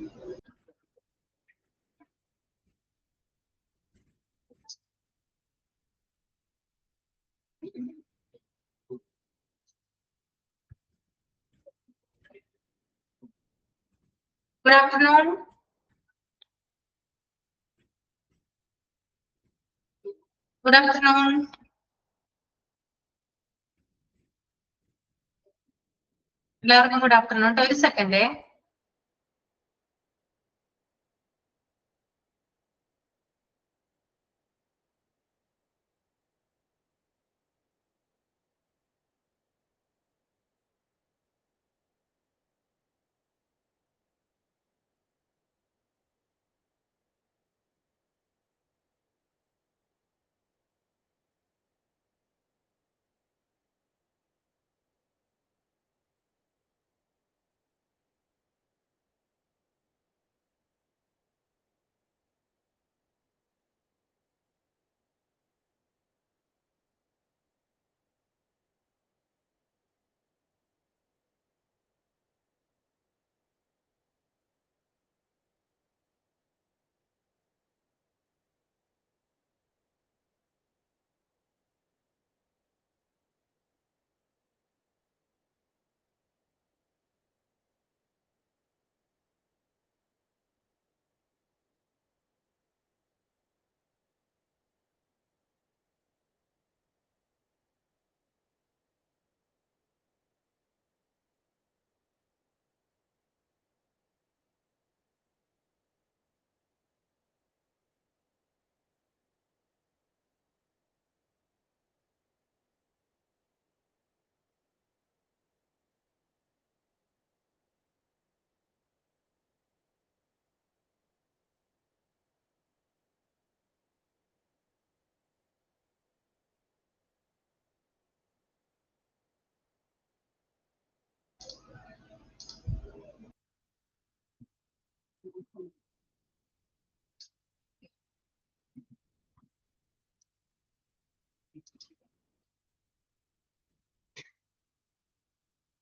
Good afternoon. Good afternoon. എല്ലാവർക്കും good afternoon. ഒരു സെക്കൻഡേ.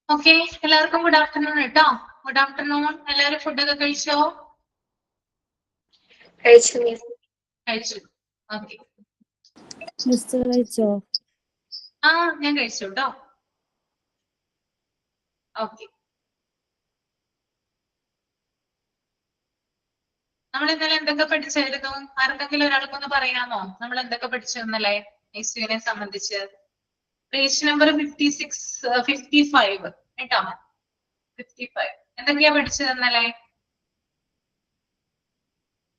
Okay, എല്ലാവർക്കും ഗുഡ് ആഫ്റ്റർനൂൺ കേട്ടോ. Good afternoon. എല്ലാവരും ഫുഡൊക്കെ കഴിച്ചോ? കഴിച്ചു. ഓക്കെ. ആ, ഞാൻ കഴിച്ചു കേട്ടോ. ഓക്കെ, നമ്മൾ ഇന്നലെ എന്തൊക്കെ പഠിച്ചായിരുന്നു? ആർക്കെങ്കിലും ഒരാൾക്കൊന്ന് പറയാമോ നമ്മൾ എന്തൊക്കെ പഠിച്ചിരുന്നല്ലേ ഐസിയുവിനെ സംബന്ധിച്ച്? പേജ് നമ്പർ 55 കേട്ടോ. 55 എന്തൊക്കെയാ പഠിച്ചതെന്നല്ലേ?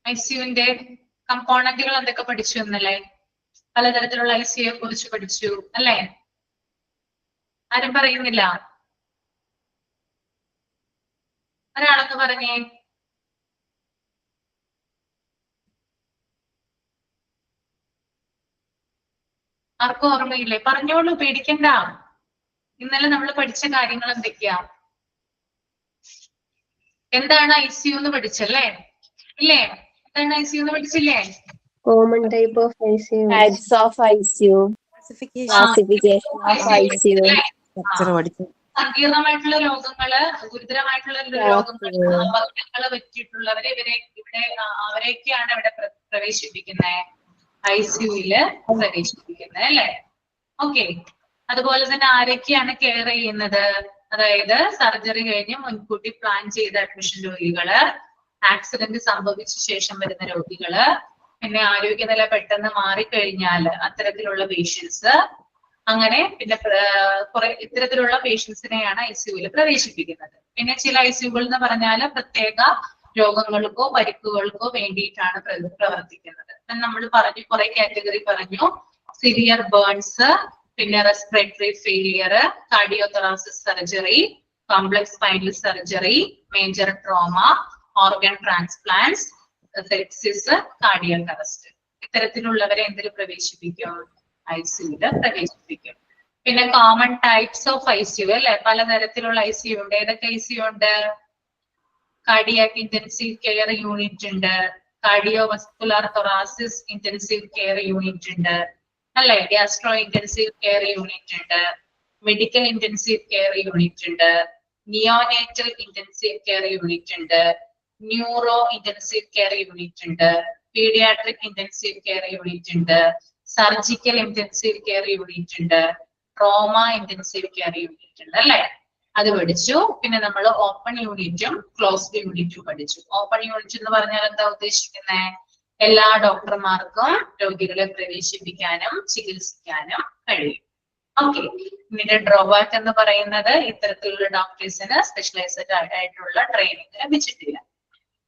ഐസിയുവിന്റെ കമ്പോണന്റുകൾ എന്തൊക്കെ പഠിച്ചു എന്നല്ലേ? പലതരത്തിലുള്ള ഐസിയുയെ കുറിച്ച് പഠിച്ചു അല്ലേ? ആരും പറയുന്നില്ല? ഒരാളൊന്ന് പറഞ്ഞേ. ആർക്കും ഓർമ്മയില്ലേ? പറഞ്ഞോളൂ, പേടിക്കണ്ട. ഇന്നലെ നമ്മൾ പഠിച്ച കാര്യങ്ങൾ എന്തൊക്കെയാ? എന്താണ് ഐസിയു എന്ന് പഠിച്ചല്ലേ? ഇല്ലേ? എന്താണ് ഐസിയു എന്ന് പഠിച്ചില്ലേ? Common type of ICU. Types of ICU. Classification of ICU. സങ്കീർണമായിട്ടുള്ള രോഗങ്ങള്, ഗുരുതരമായിട്ടുള്ള രോഗങ്ങള്, അപകടങ്ങള് പറ്റിയിട്ടുള്ളവരെ അവരെയൊക്കെയാണ് ഇവിടെ പ്രവേശിപ്പിക്കുന്നത്, ഐസിയുവില് പ്രവേശിപ്പിക്കുന്നത് അല്ലെ? ഓക്കെ. അതുപോലെ തന്നെ ആരൊക്കെയാണ് കെയർ ചെയ്യുന്നത്? അതായത് സർജറി കഴിഞ്ഞ് മുൻകൂട്ടി പ്ലാൻ ചെയ്ത അഡ്മിഷൻ രോഗികള്, ആക്സിഡന്റ് സംഭവിച്ച ശേഷം വരുന്ന രോഗികള്, പിന്നെ ആരോഗ്യനില പെട്ടെന്ന് മാറിക്കഴിഞ്ഞാൽ അത്തരത്തിലുള്ള പേഷ്യൻസ്, അങ്ങനെ പിന്നെ കുറെ ഇത്തരത്തിലുള്ള പേഷ്യൻസിനെയാണ് ഐസിയുവിൽ പ്രവേശിപ്പിക്കുന്നത്. പിന്നെ ചില ഐസിയുകൾ എന്ന് പറഞ്ഞാൽ പ്രത്യേക രോഗങ്ങൾക്കോ പരിക്കുകൾക്കോ വേണ്ടിയിട്ടാണ് പ്രവർത്തിക്കുന്നത്. നമ്മൾ പറഞ്ഞു, കുറെ കാറ്റഗറി പറഞ്ഞു. സിവിയർ ബേൺസ്, പിന്നെ respiratory failure, cardiothoracic surgery, complex spinal surgery, major trauma, organ transplants, sepsis, cardiac arrest. ഇത്തരത്തിലുള്ളവരെ എന്തിൽ പ്രവേശിപ്പിക്കും? ഐസിയുവിൽ പ്രവേശിപ്പിക്കും. പിന്നെ കോമൺ ടൈപ്സ് ഓഫ് ഐസിയു അല്ലെ? പലതരത്തിലുള്ള ഐസിയു ഉണ്ട്. ഏതൊക്കെ ഐസിയു ഉണ്ട്? കാർഡിയാക് ഇന്റൻസീവ് കെയർ യൂണിറ്റ് ഉണ്ട്, cardiovascular thoracic intensive care unit ഉണ്ട് അല്ലെ? ഗ്യാസ്ട്രോ ഇന്റൻസീവ് കെയർ യൂണിറ്റ് ഉണ്ട്, മെഡിക്കൽ ഇന്റൻസീവ് കെയർ യൂണിറ്റ് ഉണ്ട്, നിയോനേറ്റൽ ഇന്റൻസീവ് കെയർ യൂണിറ്റ് ഉണ്ട്, ന്യൂറോ ഇന്റൻസീവ് കെയർ യൂണിറ്റ് ഉണ്ട്, പീഡിയാട്രിക് ഇന്റൻസീവ് കെയർ യൂണിറ്റ് ഉണ്ട്, surgical intensive care unit ഉണ്ട്, trauma intensive care unit ഉണ്ട് അല്ലെ. അത് പഠിച്ചു. പിന്നെ നമ്മൾ ഓപ്പൺ യൂണിറ്റും ക്ലോസ്ഡ് യൂണിറ്റും പഠിച്ചു. ഓപ്പൺ യൂണിറ്റ് എന്ന് പറഞ്ഞാൽ എന്താ ഉദ്ദേശിക്കുന്നത്? എല്ലാ ഡോക്ടർമാർക്കും രോഗികളെ പ്രവേശിപ്പിക്കാനും ചികിത്സിക്കാനും കഴിയും. ഓക്കെ. ഇതിന്റെ ഡ്രോബാക്ക് എന്ന് പറയുന്നത് ഇത്തരത്തിലുള്ള ഡോക്ടേഴ്സിന് സ്പെഷ്യലൈസ്ഡ് ആയിട്ടുള്ള ട്രെയിനിങ് ലഭിച്ചിട്ടില്ല.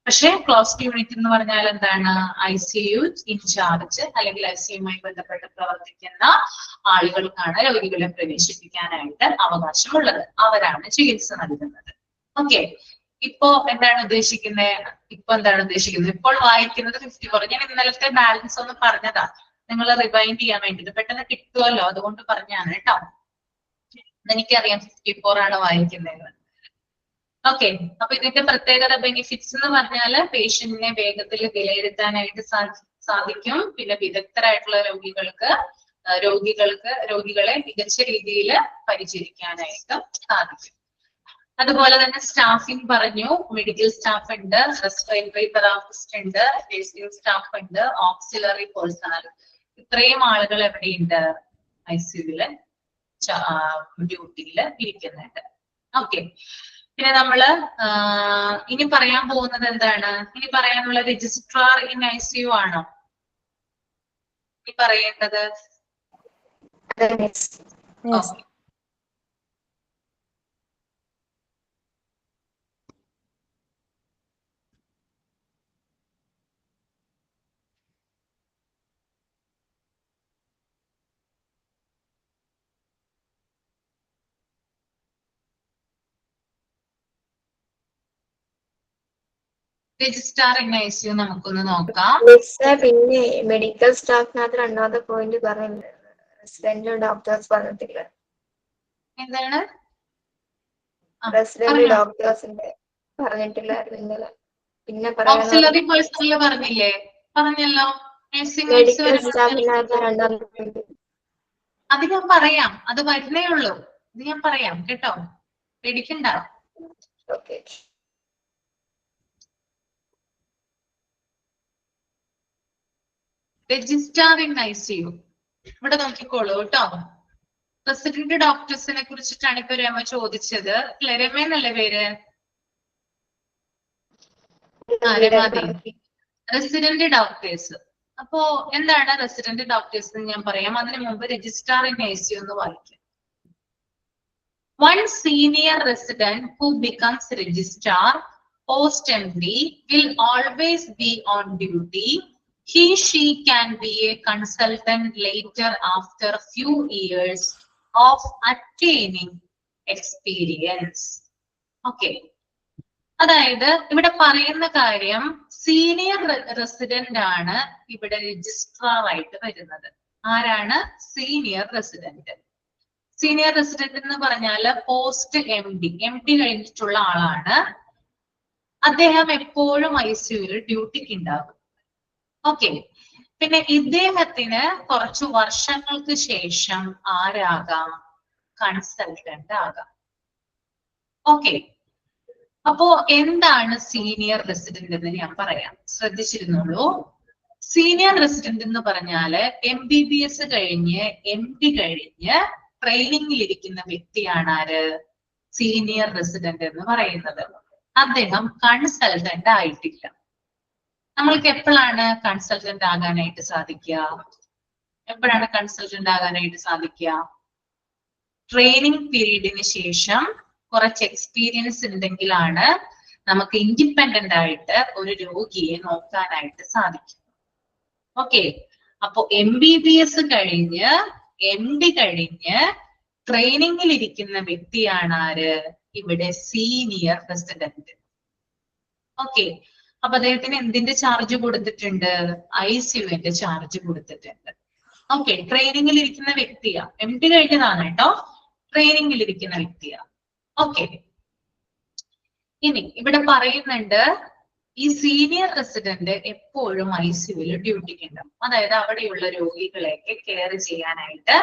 പക്ഷെ ക്ലോസ്ഡ് യൂണിറ്റ് എന്ന് പറഞ്ഞാൽ എന്താണ്? ICU ഇൻചാർജ് അല്ലെങ്കിൽ ICUമായി ബന്ധപ്പെട്ട് പ്രവർത്തിക്കുന്ന ആളുകൾക്കാണ് രോഗികളെ പ്രവേശിപ്പിക്കാനായിട്ട് അവകാശമുള്ളത്. അവരാണ് ചികിത്സ നൽകുന്നത്. ഓക്കെ. ഇപ്പോ എന്താണ് ഉദ്ദേശിക്കുന്നത്? ഇപ്പോൾ വായിക്കുന്നത് 54. ഞാൻ ഇന്നലത്തെ ബാലൻസ് ഒന്ന് പറഞ്ഞതാ, നിങ്ങൾ റിവൈൻഡ് ചെയ്യാൻ വേണ്ടിട്ട് പെട്ടെന്ന് കിട്ടുമല്ലോ, അതുകൊണ്ട് പറഞ്ഞാണ് കേട്ടോ. എനിക്കറിയാം 54 ആണ് വായിക്കുന്നത്. ഓക്കെ. അപ്പൊ ഇതിന്റെ പ്രത്യേകത ബെനിഫിറ്റ്സ് എന്ന് പറഞ്ഞാല് പേഷ്യന്റിനെ വേഗത്തിൽ വിലയിരുത്താനായിട്ട് സാധിക്കും. പിന്നെ വിദഗ്ധരായിട്ടുള്ള രോഗികളെ മികച്ച രീതിയിൽ പരിചരിക്കാനായിട്ട് സാധിക്കും. അതുപോലെ തന്നെ സ്റ്റാഫിംഗ് പറഞ്ഞു. മെഡിക്കൽ സ്റ്റാഫ് ഉണ്ട്, റെസ്പിറേറ്ററി തെറാപ്പിസ്റ്റ് ഉണ്ട്, നഴ്സിംഗ് സ്റ്റാഫ് ഉണ്ട്, ഓക്സിലറി പേഴ്സണൽ. ഇത്രയും ആളുകൾ എവിടെയുണ്ട്? ICUവില് ഡ്യൂട്ടിയിൽ ഇരിക്കുന്നുണ്ട്. ഓക്കെ. പിന്നെ നമ്മള് ഇനി പറയാൻ പോകുന്നത് എന്താണ്? ഇനി പറയാനുള്ള രജിസ്ട്രാർ ഇൻ ICU ആണോ ഇനി പറയേണ്ടത്? ഓക്കെ. രജിസ്ട്രാർ ഇൻ ICU നമുക്കൊന്ന് നോക്കാം. പിന്നെ മെഡിക്കൽ സ്റ്റാഫിനകത്ത് രണ്ടാമത്തെ പോയിന്റ് പറയുന്നത് റെസിഡന്റ് ഡോക്ടേഴ്സ് പറഞ്ഞിട്ടില്ല. എന്താണ്? റെസിഡന്റ് ഡോക്ടേഴ്സിന്റെ പറഞ്ഞിട്ടില്ലായിരുന്നു ഇന്നലെ. പിന്നെ ഓക്സിലറി പേഴ്സണൽ പറഞ്ഞില്ലേ? പറഞ്ഞല്ലോ. മെഡിക്കൽ സ്റ്റാഫിനകത്ത് രണ്ടാമത്തെ പോയിന്റ് അത് ഞാൻ പറയാം. അത് വരുന്നേ ഉള്ളൂ. ഇത് ഞാൻ പറയാം കേട്ടോ, പേടിക്കണ്ട. ഓക്കെ. രജിസ്ട്രാർ ഇൻ ICU ഇവിടെ നോക്കിക്കോളൂ കേട്ടോ. റെസിഡന്റ് ഡോക്ടേഴ്സിനെ കുറിച്ചിട്ടാണ് ഇപ്പൊ രമ ചോദിച്ചത്. രമ എന്നല്ലേ പേര്? Resident doctors. അപ്പോ എന്താണ് റെസിഡന്റ് ഡോക്ടേഴ്സ് എന്ന് ഞാൻ പറയാം. അതിനു മുമ്പ് രജിസ്ട്രാർ ഇൻ ICU എന്ന് വായിക്കാം. One senior resident who becomes registrar post MD will always be on duty. She can be a consultant later after few years of attaining experience. Okay. അതായത് ഇവിടെ പറയുന്ന കാര്യം സീനിയർ റെസിഡന്റ് ആണ് ഇവിടെ registrar ആയിട്ട് വരുന്നത്. ആരാണ്? Senior resident. സീനിയർ റെസിഡന്റ് എന്ന് പറഞ്ഞാല് പോസ്റ്റ് MD കഴിഞ്ഞിട്ടുള്ള ആളാണ്. അദ്ദേഹം എപ്പോഴും ICUവിൽ ഡ്യൂട്ടിക്ക് ഉണ്ടാകും. ഓക്കെ. പിന്നെ ഇദ്ദേഹത്തിന് കുറച്ചു വർഷങ്ങൾക്ക് ശേഷം ആരാകാം? കൺസൾട്ടന്റ് ആകാം. ഓക്കെ. അപ്പോ എന്താണ് സീനിയർ റെസിഡന്റ് എന്ന് ഞാൻ പറയാം, ശ്രദ്ധിച്ചിരുന്നുള്ളൂ. സീനിയർ റെസിഡന്റ് എന്ന് പറഞ്ഞാല് MBBS കഴിഞ്ഞ് MD കഴിഞ്ഞ് ട്രെയിനിങ്ങിൽ ഇരിക്കുന്ന വ്യക്തിയാണ് ആര്? സീനിയർ റെസിഡന്റ് എന്ന് പറയുന്നത്. അദ്ദേഹം കൺസൾട്ടന്റ് ആയിട്ടില്ല. നമ്മൾക്ക് എപ്പോഴാണ് കൺസൾട്ടന്റ് ആകാനായിട്ട് സാധിക്കുക? ട്രെയിനിങ് പീരീഡിന് ശേഷം കുറച്ച് എക്സ്പീരിയൻസ് ഉണ്ടെങ്കിലാണ് നമുക്ക് ഇൻഡിപെൻഡന്റ് ആയിട്ട് ഒരു രോഗിയെ നോക്കാനായിട്ട് സാധിക്കും. ഓക്കെ. അപ്പൊ MBBS കഴിഞ്ഞ് MD കഴിഞ്ഞ് ട്രെയിനിങ്ങിൽ ഇരിക്കുന്ന വ്യക്തിയാണ് ആര്? ഇവിടെ സീനിയർ റെസിഡന്റ്. ഓക്കെ. അപ്പൊ അദ്ദേഹത്തിന് എന്തിന്റെ ചാർജ് കൊടുത്തിട്ടുണ്ട്? ICUവിന്റെ ചാർജ് കൊടുത്തിട്ടുണ്ട്. ഓക്കെ. ട്രെയിനിങ്ങിൽ ഇരിക്കുന്ന വ്യക്തിയാ. MD കഴിഞ്ഞതാണ് കേട്ടോ, ട്രെയിനിങ്ങിൽ ഇരിക്കുന്ന വ്യക്തിയാ. ഓക്കെ. ഇനി ഇവിടെ പറയുന്നുണ്ട് ഈ സീനിയർ റെസിഡന്റ് എപ്പോഴും ICUവിൽ ഡ്യൂട്ടിക്ക് ഉണ്ടാവും. അതായത് അവിടെയുള്ള രോഗികളെയൊക്കെ കെയർ ചെയ്യാനായിട്ട്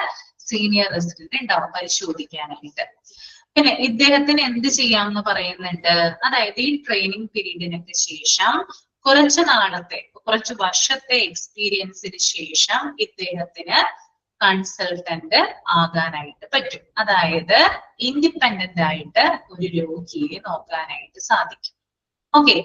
സീനിയർ റെസിഡന്റ് ഉണ്ടാവും, പരിശോധിക്കാനായിട്ട്. പിന്നെ ഇദ്ദേഹത്തിന് എന്ത് ചെയ്യാമെന്ന് പറയുന്നുണ്ട്. അതായത് ഈ ട്രെയിനിങ് പീരീഡിനൊക്കെ ശേഷം കുറച്ച് വർഷത്തെ എക്സ്പീരിയൻസിന് ശേഷം ഇദ്ദേഹത്തിന് കൺസൾട്ടന്റ് ആകാനായിട്ട് പറ്റും. അതായത് ഇൻഡിപെൻഡന്റ് ആയിട്ട് ഒരു രോഗിയെ നോക്കാനായിട്ട് സാധിക്കും. ഓക്കെ,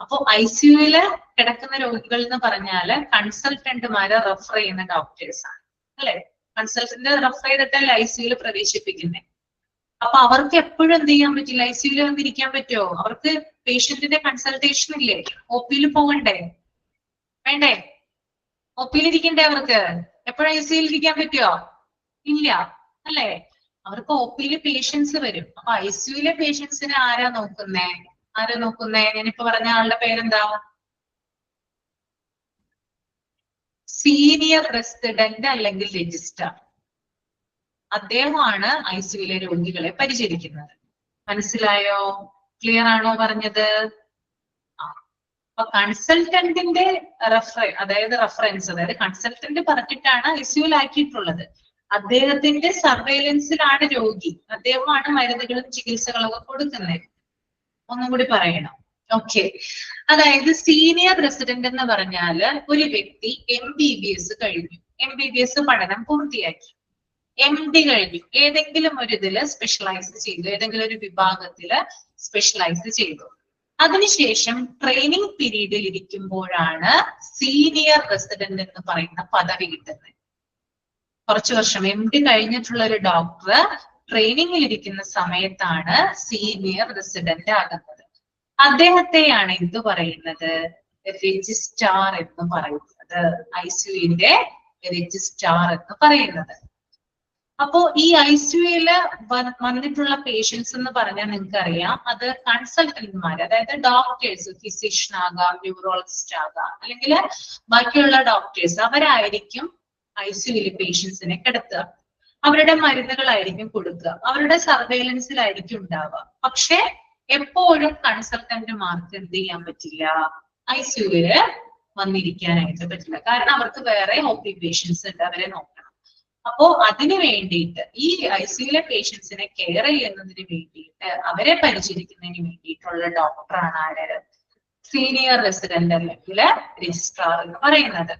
അപ്പൊ ICUല് കിടക്കുന്ന രോഗികൾ എന്ന് പറഞ്ഞാല് കൺസൾട്ടന്റുമാരെ റെഫർ ചെയ്യുന്ന ഡോക്ടേഴ്സ് ആണ്, അല്ലെ? കൺസൾട്ടന്റ് റെഫർ ചെയ്തിട്ടല്ലേ ICUല് പ്രവേശിപ്പിക്കുന്നത്. അപ്പൊ അവർക്ക് എപ്പോഴും എന്ത് ചെയ്യാൻ പറ്റില്ല, ICUല് വന്നിരിക്കാൻ പറ്റുമോ? അവർക്ക് പേഷ്യന്റിന്റെ കൺസൾട്ടേഷൻ ഇല്ലേ? OP പോകണ്ടേ? വേണ്ടേ? OP ഇരിക്കണ്ടേ? അവർക്ക് എപ്പോഴും ICUല് ഇരിക്കാൻ പറ്റുമോ? ഇല്ല, അല്ലേ? അവർക്ക് OP പേഷ്യൻസ് വരും. അപ്പൊ ICUലെ പേഷ്യൻസിനെ ആരാ നോക്കുന്നേ? ഞാനിപ്പോ പറഞ്ഞ ആളുടെ പേരെന്താ? സീനിയർ റെസിഡന്റ് അല്ലെങ്കിൽ രജിസ്ട്രാർ. അദ്ദേഹമാണ് ICUലെ രോഗികളെ പരിചരിക്കുന്നത്. മനസ്സിലായോ? ക്ലിയർ ആണോ പറഞ്ഞത്? അപ്പൊ കൺസൾട്ടന്റിന്റെ റെഫറൻസ് അതായത് കൺസൾട്ടന്റ് പറഞ്ഞിട്ടാണ് ICUലാക്കിയിട്ടുള്ളത്. അദ്ദേഹത്തിന്റെ സർവൈലൻസിലാണ് രോഗി. അദ്ദേഹമാണ് മരുന്നുകളും ചികിത്സകളൊക്കെ കൊടുക്കുന്നത്. ഒന്നും കൂടി പറയണം. ഓക്കെ, അതായത് സീനിയർ റെസിഡന്റ് എന്ന് പറഞ്ഞാല് ഒരു വ്യക്തി MBBS കഴിഞ്ഞു, MBBS പഠനം പൂർത്തിയാക്കി, MD കഴിഞ്ഞു, ഏതെങ്കിലും ഒരു ഇതില് സ്പെഷ്യലൈസ് ചെയ്തു, ഏതെങ്കിലും ഒരു വിഭാഗത്തില് സ്പെഷ്യലൈസ് ചെയ്തു. അതിനുശേഷം ട്രെയിനിങ് പീരീഡിൽ ഇരിക്കുമ്പോഴാണ് സീനിയർ റെസിഡന്റ് എന്ന് പറയുന്ന പദവി കിട്ടുന്നത്. കുറച്ചു വർഷം MD കഴിഞ്ഞിട്ടുള്ള ഒരു ഡോക്ടർ ട്രെയിനിങ്ങിൽ ഇരിക്കുന്ന സമയത്താണ് സീനിയർ റെസിഡന്റ് ആകുന്നത്. അദ്ദേഹത്തെയാണ് എന്ത് പറയുന്നത്? രജിസ്ട്രാർ എന്ന് പറയുന്നത്. ICUവിന്റെ രജിസ്ട്രാർ എന്ന് പറയുന്നത്. അപ്പോ ഈ ICUല് വന്നിട്ടുള്ള പേഷ്യൻസ് എന്ന് പറഞ്ഞാൽ നിങ്ങൾക്ക് അറിയാം, അത് കൺസൾട്ടന്റുമാർ, അതായത് ഡോക്ടേഴ്സ്, ഫിസിഷ്യൻ ആകാം, ന്യൂറോളജിസ്റ്റ് ആകാം, അല്ലെങ്കിൽ ബാക്കിയുള്ള ഡോക്ടേഴ്സ്, അവരായിരിക്കും ICUവിലെ പേഷ്യൻസിനെ കിടത്തുക. അവരുടെ മരുന്നുകളായിരിക്കും കൊടുക്കുക, അവരുടെ സർവൈലൻസിലായിരിക്കും ഉണ്ടാവുക. പക്ഷെ എപ്പോഴും കൺസൾട്ടന്റുമാർക്ക് എന്ത് ചെയ്യാൻ പറ്റില്ല? ICUവില് വന്നിരിക്കാനായിട്ട് പറ്റില്ല. കാരണം അവർക്ക് വേറെ OP പേഷ്യൻസ് ഉണ്ട്, അവരെ നോക്കണം. അപ്പോ അതിന് വേണ്ടിയിട്ട് ഈ ICUലെ പേഷ്യൻസിനെ കെയർ ചെയ്യുന്നതിന് വേണ്ടിയിട്ട്, അവരെ പരിചരിക്കുന്നതിന് വേണ്ടിയിട്ടുള്ള ഡോക്ടറാണ് ആര്? സീനിയർ റെസിഡന്റ് അല്ലെങ്കിൽ രജിസ്ട്രാർ എന്ന് പറയുന്നത്.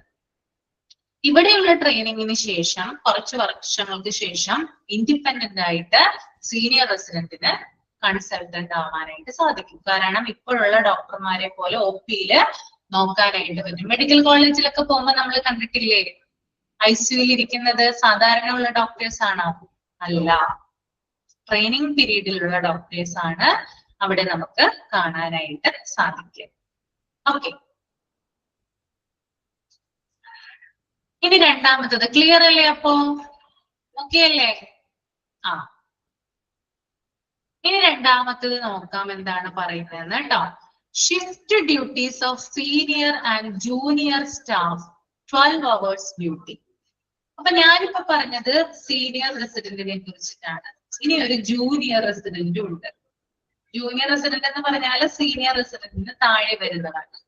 ഇവിടെയുള്ള ട്രെയിനിങ്ങിന് ശേഷം കുറച്ച് വർഷങ്ങൾക്ക് ശേഷം ഇൻഡിപെൻഡന്റ് ആയിട്ട് സീനിയർ റെസിഡന്റിന് കൺസൾട്ടന്റ് ആവാനായിട്ട് സാധിക്കും. കാരണം ഇപ്പോഴുള്ള ഡോക്ടർമാരെ പോലെ OPയില് നോക്കാനായിട്ട് പറ്റും. മെഡിക്കൽ കോളേജിലൊക്കെ പോകുമ്പോൾ നമ്മൾ കണ്ടിട്ടില്ലേ, ICUവിൽ ഇരിക്കുന്നത് സാധാരണ ഉള്ള ഡോക്ടേഴ്സ് ആണോ? അല്ല, ട്രെയിനിങ് പീരീഡിലുള്ള ഡോക്ടേഴ്സ് ആണ് അവിടെ നമുക്ക് കാണാനായിട്ട് സാധിക്കും. ഓക്കെ, ഇനി രണ്ടാമത്തത് ക്ലിയർ അല്ലേ? അപ്പോ ഓക്കെ അല്ലേ? ഇനി രണ്ടാമത്തത് നോക്കാം എന്താണ് പറയുന്നത് കേട്ടോ. Shift duties of senior and junior staff 12 hours duty. അപ്പൊ ഞാനിപ്പോ പറഞ്ഞത് സീനിയർ റെസിഡന്റിനെ കുറിച്ചിട്ടാണ്. ഇനി ഒരു ജൂനിയർ റെസിഡന്റും ഉണ്ട്. ജൂനിയർ റെസിഡന്റ് എന്ന് പറഞ്ഞാൽ സീനിയർ റെസിഡന്റിന് താഴെ വരുന്നതാണ്.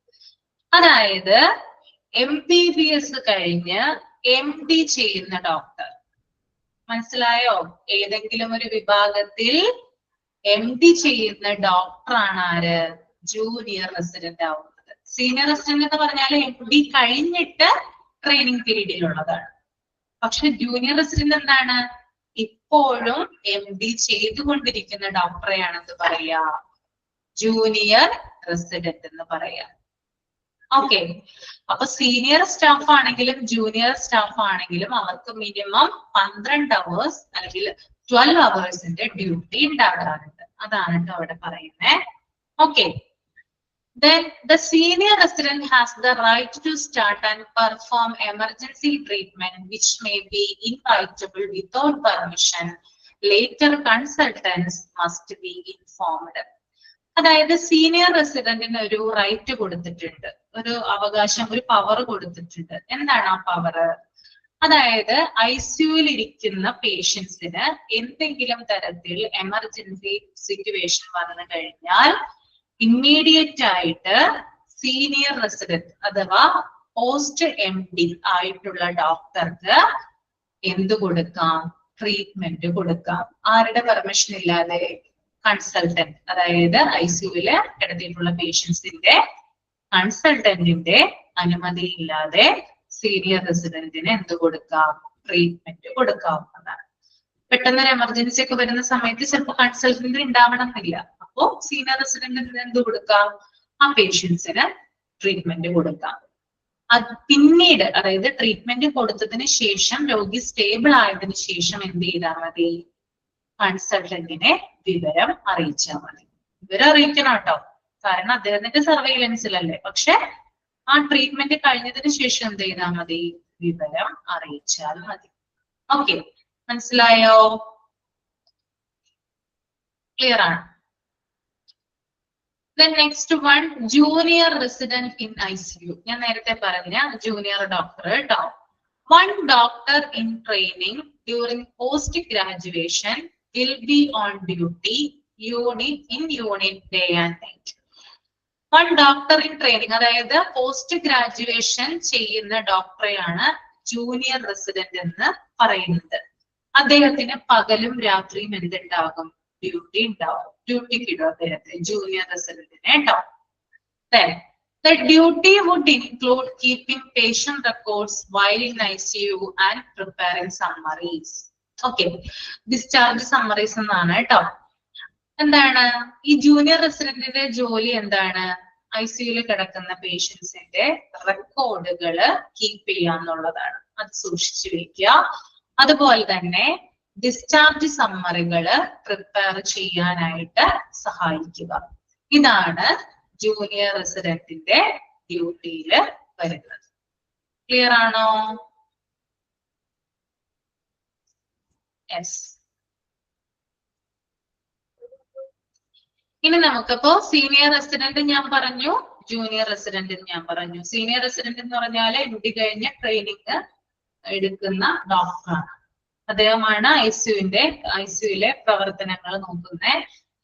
അതായത് MBBS കഴിഞ്ഞ് MD ചെയ്യുന്ന ഡോക്ടർ. മനസ്സിലായോ? ഏതെങ്കിലും ഒരു വിഭാഗത്തിൽ MD ചെയ്യുന്ന ഡോക്ടറാണ് ആര്? ജൂനിയർ റെസിഡന്റ് ആവുന്നത്. സീനിയർ റെസിഡന്റ് എന്ന് പറഞ്ഞാൽ MD കഴിഞ്ഞിട്ട് ട്രെയിനിങ് പീരീഡിലുള്ളതാണ്. പക്ഷെ ജൂനിയർ റെസിഡന്റ് എന്താണ്? ഇപ്പോഴും MD ചെയ്തുകൊണ്ടിരിക്കുന്ന ഡോക്ടറെയാണ് എന്ത് പറയാ? ജൂനിയർ റെസിഡന്റ് എന്ന് പറയാ. ഓക്കെ, അപ്പൊ സീനിയർ സ്റ്റാഫ് ആണെങ്കിലും ജൂനിയർ സ്റ്റാഫ് ആണെങ്കിലും അവർക്ക് മിനിമം 12 hours അല്ലെങ്കിൽ 12 hours ഡ്യൂട്ടി ഉണ്ടാകാറുണ്ട്. അതാണ് കേട്ടോ അവിടെ പറയുന്നത്. Okay, then the senior resident has the right to start and perform emergency treatment which may be inevitable without permission. Later consultants must be informed. അതായത് senior റെസിഡന്റിന് ഒരു റൈറ്റ് കൊടുത്തിട്ടുണ്ട്, ഒരു അവകാശം, ഒരു പവർ കൊടുത്തിട്ടുണ്ട്. എന്താണ് ആ പവർ? അതായത് ICUവിൽ ഇരിക്കുന്ന പേഷ്യൻസിന് എന്തെങ്കിലും തരത്തിൽ എമർജൻസി സിറ്റുവേഷൻ വന്നു കഴിഞ്ഞാൽ ഇമ്മീഡിയറ്റ് ആയിട്ട് സീനിയർ റെസിഡന്റ് അഥവാ പോസ്റ്റ് MD ആയിട്ടുള്ള ഡോക്ടർക്ക് എന്ത് കൊടുക്കാം? ട്രീറ്റ്മെന്റ് കൊടുക്കാം. ആരുടെ പെർമിഷൻ ഇല്ലാതെ? കൺസൾട്ടന്റ്, അതായത് ഐസിയുവില് കിടത്തിയിട്ടുള്ള പേഷ്യൻസിന്റെ കൺസൾട്ടന്റിന്റെ അനുമതി ഇല്ലാതെ സീനിയർ റെസിഡന്റിന് എന്ത് കൊടുക്കാം? ട്രീറ്റ്മെന്റ് കൊടുക്കാവുന്നതാണ്. പെട്ടെന്ന് ഒരു എമർജൻസി ഒക്കെ വരുന്ന സമയത്ത് ചിലപ്പോൾ കൺസൾട്ടന്റ് ഉണ്ടാവണം എന്നില്ല. അപ്പോ സീനിയർ റെസിഡന്റിന് എന്ത് കൊടുക്കാം? ആ പേഷ്യൻസിന് ട്രീറ്റ്മെന്റ് കൊടുക്കാം. പിന്നീട്, അതായത് ട്രീറ്റ്മെന്റ് കൊടുത്തതിന് ശേഷം രോഗി സ്റ്റേബിൾ ആയതിനു ശേഷം എന്ത് ചെയ്താൽ മതി? കൺസൾട്ടന്റിനെ വിവരം അറിയിച്ചാൽ മതി. വിവരം അറിയിക്കണം കേട്ടോ, കാരണം അദ്ദേഹത്തിന്റെ സർവൈലൻസിലല്ലേ. പക്ഷെ ആ ട്രീറ്റ്മെന്റ് കഴിഞ്ഞതിന് ശേഷം എന്ത് ചെയ്താൽ മതി? വിവരം അറിയിച്ചാൽ മതി. ഓക്കെ, മനസ്സിലായോ? ക്ലിയർ ആണ്? Then next one, junior resident in ICU. ഞാൻ നേരത്തെ പറഞ്ഞ ജൂനിയർ ഡോക്ടർ കേട്ടോ. One doctor in training during post graduation will be on duty unit day and night. One doctor in training, അതായത് പോസ്റ്റ് ഗ്രാജുവേഷൻ ചെയ്യുന്ന ഡോക്ടറെയാണ് junior resident എന്ന് പറയുന്നത്. അദ്ദേഹത്തിന് പകലും രാത്രിയും എന്തുണ്ടാകും? ഡ്യൂട്ടി ഉണ്ടാവും. ഡ്യൂട്ടിക്ക് ഇടും അദ്ദേഹത്തെ, ജൂനിയർ റെസിഡന്റിനെ ഉണ്ടാവും. Then the duty would include keeping patient records while in ICU and preparing summaries. Okay, discharge summaries എന്നാണ് കേട്ടോ. എന്താണ് ഈ ജൂനിയർ റെസിഡന്റിന്റെ ജോലി? എന്താണ്? ഐസിയുയിൽ കിടക്കുന്ന പേഷ്യൻസിന്റെ റെക്കോർഡുകള് കീപ്പ് ചെയ്യാന്നുള്ളതാണ്. അത് സൂക്ഷിച്ചു വെക്കുക. അതുപോലെ തന്നെ ഡിസ്ചാർജ് സമ്മറികള് പ്രിപ്പയർ ചെയ്യാനായിട്ട് സഹായിക്കുക. ഇതാണ് ജൂനിയർ റെസിഡന്റിന്റെ ഡ്യൂട്ടിയില് വരുന്നത്. ക്ലിയർ ആണോ? യെസ്. ഇനി നമുക്കിപ്പോ സീനിയർ റെസിഡന്റ് ഞാൻ പറഞ്ഞു, ജൂനിയർ റെസിഡന്റ് ഞാൻ പറഞ്ഞു. സീനിയർ റെസിഡന്റ് എന്ന് പറഞ്ഞാല് ഡ്യൂട്ടി കഴിഞ്ഞ ട്രെയിനിങ് എടുക്കുന്ന ഡോക്ടറാണ്. അദ്ദേഹമാണ് ഐസിയുവിലെ പ്രവർത്തനങ്ങൾ നോക്കുന്നത്.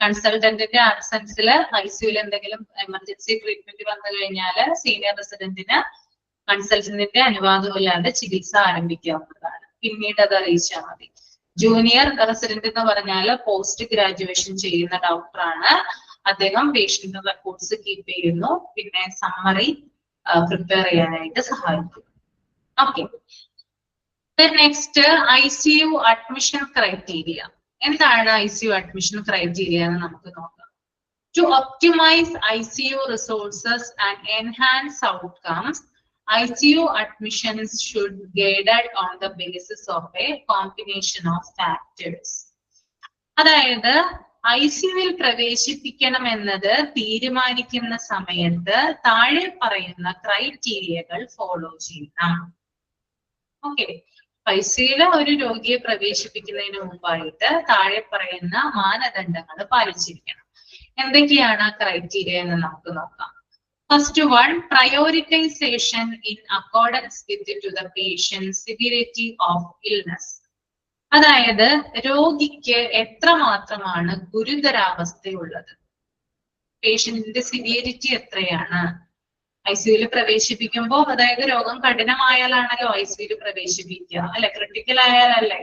കൺസൾട്ടന്റിന്റെ ആബ്സെൻസിൽ ഐസിയുവിൽ എന്തെങ്കിലും എമർജൻസി ട്രീറ്റ്മെന്റ് വന്നു കഴിഞ്ഞാൽ സീനിയർ റെസിഡന്റിന് കൺസൾട്ടന്റിന്റെ അനുവാദമില്ലാതെ ചികിത്സ ആരംഭിക്കാവുന്നതാണ്. പിന്നീട് അത് അറിയിച്ചാൽ മതി. ജൂനിയർ റെസിഡന്റ് എന്ന് പറഞ്ഞാൽ പോസ്റ്റ് ഗ്രാജുവേഷൻ ചെയ്യുന്ന ഡോക്ടറാണ്. അദ്ദേഹം പേഷ്യന്റ് റെക്കോർഡ്സ് കീപ്പ് ചെയ്യുന്നു, പിന്നെ സമ്മറി പ്രിപ്പയർ ചെയ്യാനായിട്ട് സഹായിക്കും. Okay, next ICU admission criteria. എന്താണ് ICU അഡ്മിഷൻ ക്രൈറ്റീരിയ എന്ന് നമുക്ക് നോക്കാം. To optimise ICU resources and enhance outcomes, ICU admissions should be guided on the basis of a combination of factors. അതായത് ICUവിൽ പ്രവേശിപ്പിക്കണം എന്നത് തീരുമാനിക്കുന്ന സമയത്ത് താഴെ പറയുന്ന ക്രൈറ്റീരിയകൾ ഫോളോ ചെയ്യണം. ഓക്കെ, ICUവിൽ ഒരു രോഗിയെ പ്രവേശിപ്പിക്കുന്നതിന് മുമ്പായിട്ട് താഴെ പറയുന്ന മാനദണ്ഡങ്ങൾ പാലിച്ചിരിക്കണം. എന്തൊക്കെയാണ് ക്രൈറ്റീരിയ എന്ന് നമുക്ക് നോക്കാം. First one, prioritization in accordance with the patient's severity of illness. അതായത് രോഗിക്ക് എത്രമാത്രമാണ് ഗുരുതരാവസ്ഥയുള്ളത്, പേഷ്യന്റിന്റെ സിവിയറിറ്റി എത്രയാണ്. ICUവിൽ പ്രവേശിപ്പിക്കുമ്പോൾ, അതായത് രോഗം കഠിനമായാലാണല്ലോ ICUവിൽ പ്രവേശിപ്പിക്കുക, അല്ലെ? ക്രിട്ടിക്കൽ ആയാലല്ലേ.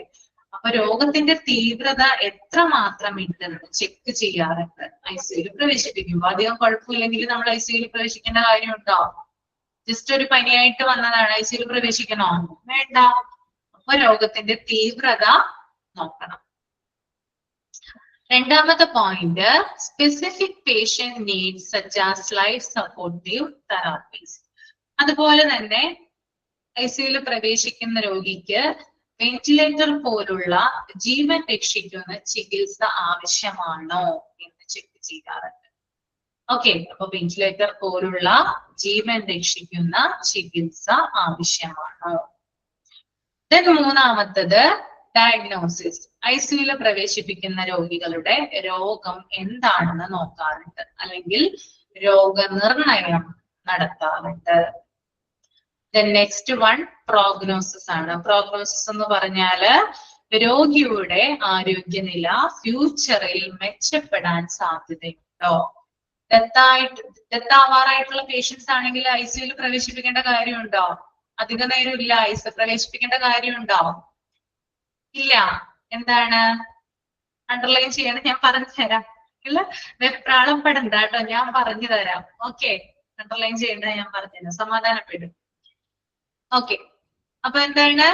അപ്പൊ രോഗത്തിന്റെ തീവ്രത എത്രമാത്രം ഉണ്ടെന്ന് ചെക്ക് ചെയ്യാറുണ്ട് ICUവിൽ പ്രവേശിപ്പിക്കുമ്പോൾ. അധികം കുഴപ്പമില്ലെങ്കിൽ നമ്മൾ ICUവിൽ പ്രവേശിക്കേണ്ട കാര്യമുണ്ടോ? ജസ്റ്റ് ഒരു പനിയായിട്ട് വന്നതാണ്, ICUവിൽ പ്രവേശിക്കണോ? വേണ്ട. അപ്പൊ രോഗത്തിന്റെ തീവ്രത നോക്കണം. രണ്ടാമത്തെ point, specific patient needs such as life supportive therapies. അതുപോലെ തന്നെ ICUവിൽ പ്രവേശിക്കുന്ന രോഗിക്ക് വെന്റിലേറ്റർ പോലുള്ള ജീവൻ രക്ഷിക്കുന്ന ചികിത്സ ആവശ്യമാണോ എന്ന് ചെക്ക് ചെയ്യാറുണ്ട്. ഓക്കെ, അപ്പൊ വെന്റിലേറ്റർ പോലുള്ള ജീവൻ രക്ഷിക്കുന്ന ചികിത്സ ആവശ്യമാണോ. ദെൻ മൂന്നാമത്തത് ഡയഗ്നോസിസ്. ICUവിൽ പ്രവേശിപ്പിക്കുന്ന രോഗികളുടെ രോഗം എന്താണെന്ന് നോക്കാറുണ്ട്, അല്ലെങ്കിൽ രോഗനിർണയം നടത്താറുണ്ട്. The next one, prognosis ആണ്. പ്രോഗ്നോസിസ് എന്ന് പറഞ്ഞാല് രോഗിയുടെ ആരോഗ്യനില ഫ്യൂച്ചറിൽ മെച്ചപ്പെടാൻ സാധ്യതയുണ്ടോ. ഡെത്ത് ആവാറായിട്ടുള്ള പേഷ്യൻസ് ആണെങ്കിൽ ICUവിൽ പ്രവേശിപ്പിക്കേണ്ട കാര്യമുണ്ടോ? അധിക നേരം ഇല്ല, പ്രവേശിപ്പിക്കേണ്ട കാര്യമുണ്ടോ? ഇല്ല. എന്താണ് അണ്ടർലൈൻ ചെയ്യണം, ഞാൻ പറഞ്ഞു തരാം. ഇല്ല, വെപ്രാളം പെടണ്ട കേട്ടോ, ഞാൻ പറഞ്ഞു തരാം. ഓക്കെ, അണ്ടർലൈൻ ചെയ്യേണ്ട ഞാൻ പറഞ്ഞുതരാം, സമാധാനപ്പെടും. ഓക്കെ, അപ്പൊ എന്താണ്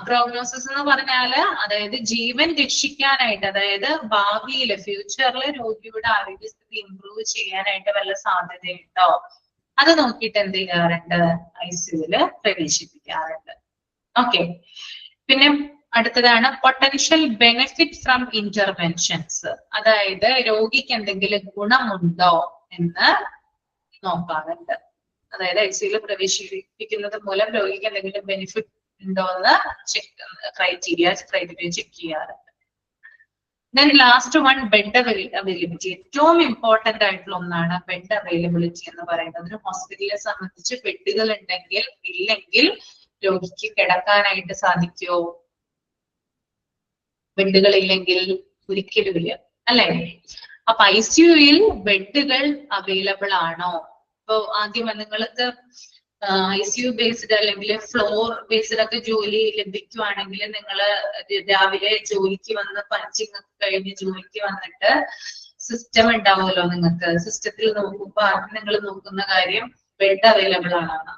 പ്രോഗ്നോസിസ് എന്ന് പറഞ്ഞാല് അതായത് ജീവൻ രക്ഷിക്കാനായിട്ട്, അതായത് ഭാവിയില് ഫ്യൂച്ചറിൽ രോഗിയുടെ ആരോഗ്യസ്ഥിതി ഇംപ്രൂവ് ചെയ്യാനായിട്ട് വല്ല സാധ്യതയുണ്ടോ അത് നോക്കിയിട്ട് എന്ത് ചെയ്യാറുണ്ട്, ഐസിയുല് പ്രവേശിപ്പിക്കാറുണ്ട്. ഓക്കെ, പിന്നെ അടുത്തതാണ് പൊട്ടൻഷ്യൽ ബെനിഫിറ്റ് ഫ്രം ഇന്റർവെൻഷൻസ്, അതായത് രോഗിക്ക് എന്തെങ്കിലും ഗുണമുണ്ടോ എന്ന് നോക്കാറുണ്ട്. അതായത് ഐസിയുല് പ്രവേശിപ്പിക്കുന്നത് മൂലം രോഗിക്ക് എന്തെങ്കിലും ബെനിഫിറ്റ് ഉണ്ടോ എന്ന് ക്രൈറ്റീരിയ ചെക്ക് ചെയ്യാറുണ്ട്. Then last one bed availability, ഏറ്റവും ഇമ്പോർട്ടന്റ് ആയിട്ടുള്ള ഒന്നാണ് ബെഡ് അവൈലബിലിറ്റി എന്ന് പറയുന്നത്. ഒരു ഹോസ്പിറ്റലിനെ സംബന്ധിച്ച് ബെഡുകൾ ഉണ്ടെങ്കിൽ ഇല്ലെങ്കിൽ രോഗിക്ക് കിടക്കാനായിട്ട് സാധിക്കുമോ? ബെഡുകൾ ഇല്ലെങ്കിൽ ഒരിക്കലും ഇല്ല, അല്ലെ? അപ്പൊ ഐസിയുയിൽ ബെഡുകൾ അവൈലബിൾ ആണോ? ഇപ്പൊ ആദ്യം നിങ്ങൾക്ക് ഐസിയു ബേസ്ഡ് അല്ലെങ്കിൽ ഫ്ലോർ ബേസ്ഡ് ഒക്കെ ജോലി ലഭിക്കുവാണെങ്കിൽ നിങ്ങൾ രാവിലെ ജോലിക്ക് വന്ന് പഞ്ചിങ് ഒക്കെ കഴിഞ്ഞ് ജോലിക്ക് വന്നിട്ട് സിസ്റ്റം ഉണ്ടാവുമല്ലോ, നിങ്ങൾക്ക് സിസ്റ്റത്തിൽ നോക്കുമ്പോ ആദ്യം നിങ്ങൾ നോക്കുന്ന കാര്യം ബെഡ് അവൈലബിൾ ആണോ.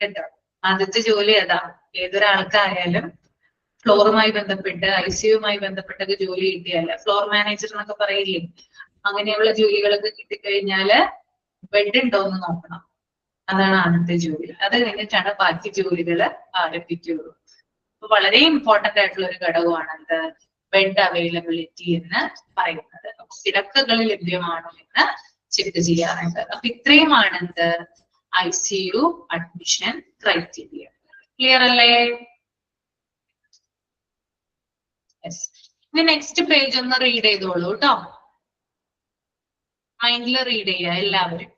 കേട്ടോ, ആദ്യത്തെ ജോലി അതാ. ഏതൊരാൾക്കായാലും ഫ്ലോറുമായി ബന്ധപ്പെട്ട് ഐസിയുമായി ബന്ധപ്പെട്ടൊക്കെ ജോലി കിട്ടിയാല്, ഫ്ലോർ മാനേജർ എന്നൊക്കെ പറയില്ലേ, അങ്ങനെയുള്ള ജോലികളൊക്കെ കിട്ടിക്കഴിഞ്ഞാല് ബെഡ് ഉണ്ടോ എന്ന് നോക്കണം. അതാണ് ആദ്യത്തെ ജോലി. അത് കഴിഞ്ഞിട്ടാണ് ബാക്കി ജോലികൾ ആരംഭിക്കുകയുള്ളൂ. അപ്പൊ വളരെ ഇമ്പോർട്ടന്റ് ആയിട്ടുള്ള ഒരു ഘടകമാണ് എന്ത്, ബെഡ് അവൈലബിലിറ്റി എന്ന് പറയുന്നത്. കിടക്കകൾ ലഭ്യമാണോ എന്ന് ചെക്ക് ചെയ്യാറുണ്ട്. അപ്പൊ ഇത്രയുമാണ് എന്ത്, ഐസിയു അഡ്മിഷൻ ക്രൈറ്റീരിയ. ക്ലിയർ അല്ലേ? ഇനി നെക്സ്റ്റ് പേജ് ഒന്ന് റീഡ് ചെയ്തോളൂ കേട്ടോ, മൈൻഡിൽ റീഡ് ചെയ്യുക എല്ലാവരും.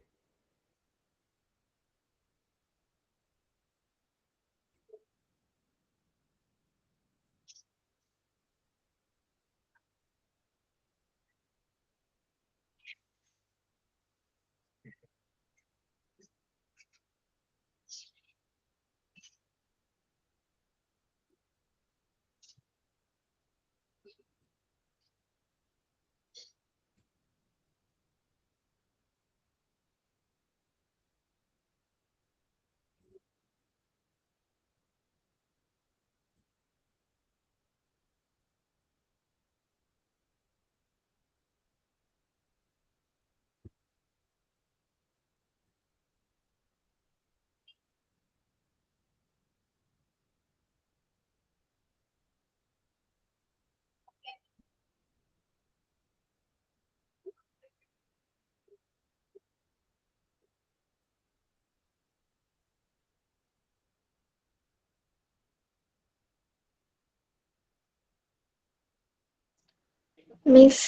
മിസ്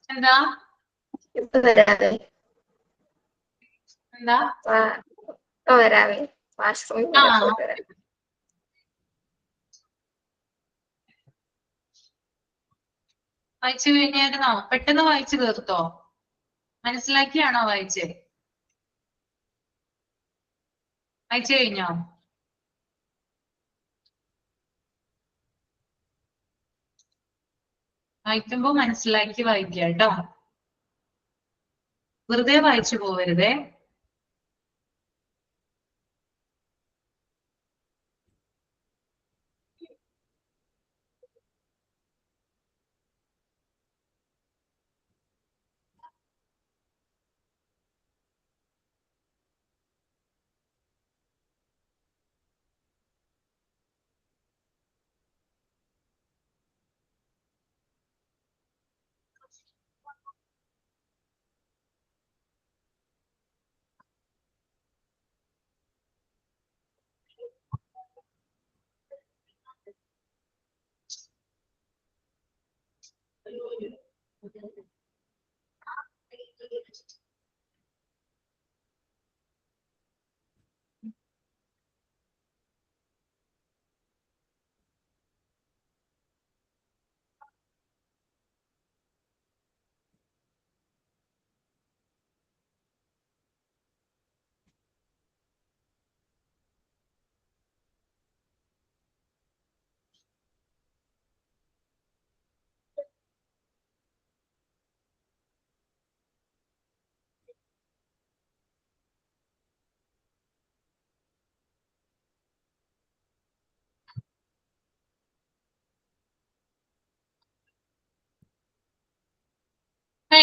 എന്താ ഇപ്പൊ വരാവേ, എന്താ ഇപ്പൊ വരാവേ, വാഷ്റൂമിൽ ആ പോയിട്ട് വരാം. വായിച്ചു കഴിഞ്ഞായിരുന്നോ? പെട്ടെന്ന് വായിച്ചു തീർത്തോ? മനസ്സിലാക്കിയാണോ വായിച്ചേ? വായിച്ചു കഴിഞ്ഞോ? വായിക്കുമ്പോ മനസ്സിലാക്കി വായിക്കുക കേട്ടോ, വെറുതെ വായിച്ചു പോവരുതേ.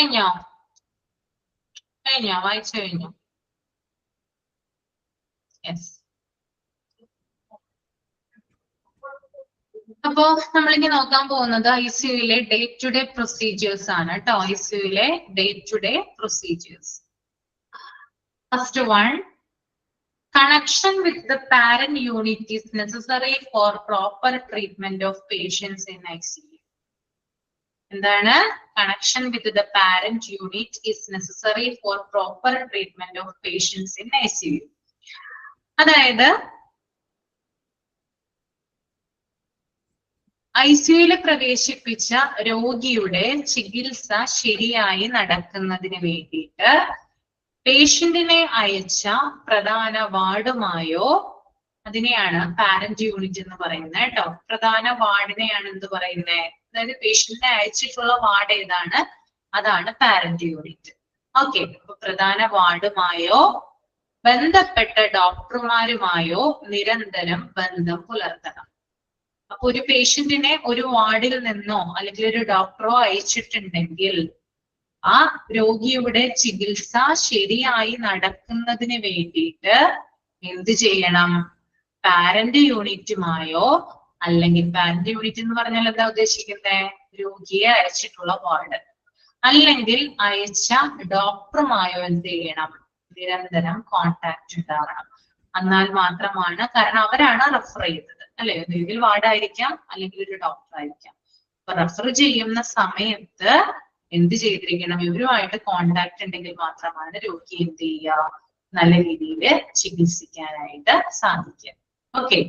കഴിഞ്ഞോ? വായിച്ചു കഴിഞ്ഞോ? യെസ്. അപ്പോ നമ്മളിനി നോക്കാൻ പോകുന്നത് ICUയിലെ ഡേ ടു ഡേ പ്രൊസീജിയേഴ്സ് ആണ് കേട്ടോ. ICUയിലെ day to day procedures. First one, connection with the parent unit is necessary for proper treatment of patients in ICU. എന്താണ്? Connection with the parent unit is necessary for proper treatment of patients in ICU. അതായത് ICUയിൽ പ്രവേശിപ്പിച്ച രോഗിയുടെ ചികിത്സ ശരിയായി നടക്കുന്നതിന് വേണ്ടിയിട്ട് പേഷ്യന്റിനെ അയച്ച പ്രധാന വാർഡുമായോ, അതിനെയാണ് പാരന്റ് യൂണിറ്റ് എന്ന് പറയുന്നത് കേട്ടോ. പ്രധാന വാർഡിനെയാണ് എന്ത് പറയുന്നത്? അതായത് പേഷ്യന്റിനെ അയച്ചിട്ടുള്ള വാർഡ് ഏതാണ്? അതാണ് പാരന്റ് യൂണിറ്റ്. ഓക്കെ. അപ്പൊ പ്രധാന വാർഡുമായോ ബന്ധപ്പെട്ട ഡോക്ടർമാരുമായോ നിരന്തരം ബന്ധം പുലർത്തണം. അപ്പൊ ഒരു പേഷ്യന്റിനെ ഒരു വാർഡിൽ നിന്നോ അല്ലെങ്കിൽ ഒരു ഡോക്ടറോ അയച്ചിട്ടുണ്ടെങ്കിൽ ആ രോഗിയുടെ ചികിത്സ ശരിയായി നടക്കുന്നതിന് വേണ്ടിയിട്ട് എന്ത് ചെയ്യണം? പാരന്റ് യൂണിറ്റുമായോ, അല്ലെങ്കിൽ പാരന്റ് യൂണിറ്റ് എന്ന് പറഞ്ഞാൽ എന്താ ഉദ്ദേശിക്കുന്നത്? രോഗിയെ അയച്ചിട്ടുള്ള വാർഡ്, അല്ലെങ്കിൽ അയച്ച ഡോക്ടറുമായോ എന്ത് ചെയ്യണം? നിരന്തരം കോണ്ടാക്ട് ഉണ്ടാവണം. എന്നാൽ മാത്രമാണ്, കാരണം അവരാണ് റെഫർ ചെയ്തത് അല്ലെ, ഒന്നുകിൽ വാർഡായിരിക്കാം അല്ലെങ്കിൽ ഒരു ഡോക്ടർ ആയിരിക്കാം. അപ്പൊ റെഫർ ചെയ്യുന്ന സമയത്ത് എന്ത് ചെയ്തിരിക്കണം? ഇവരുമായിട്ട് കോണ്ടാക്ട് ഉണ്ടെങ്കിൽ മാത്രമാണ് രോഗി എന്ത് ചെയ്യുക? നല്ല രീതിയിൽ ചികിത്സിക്കാനായിട്ട് സാധിക്കുക. ഓക്കെ.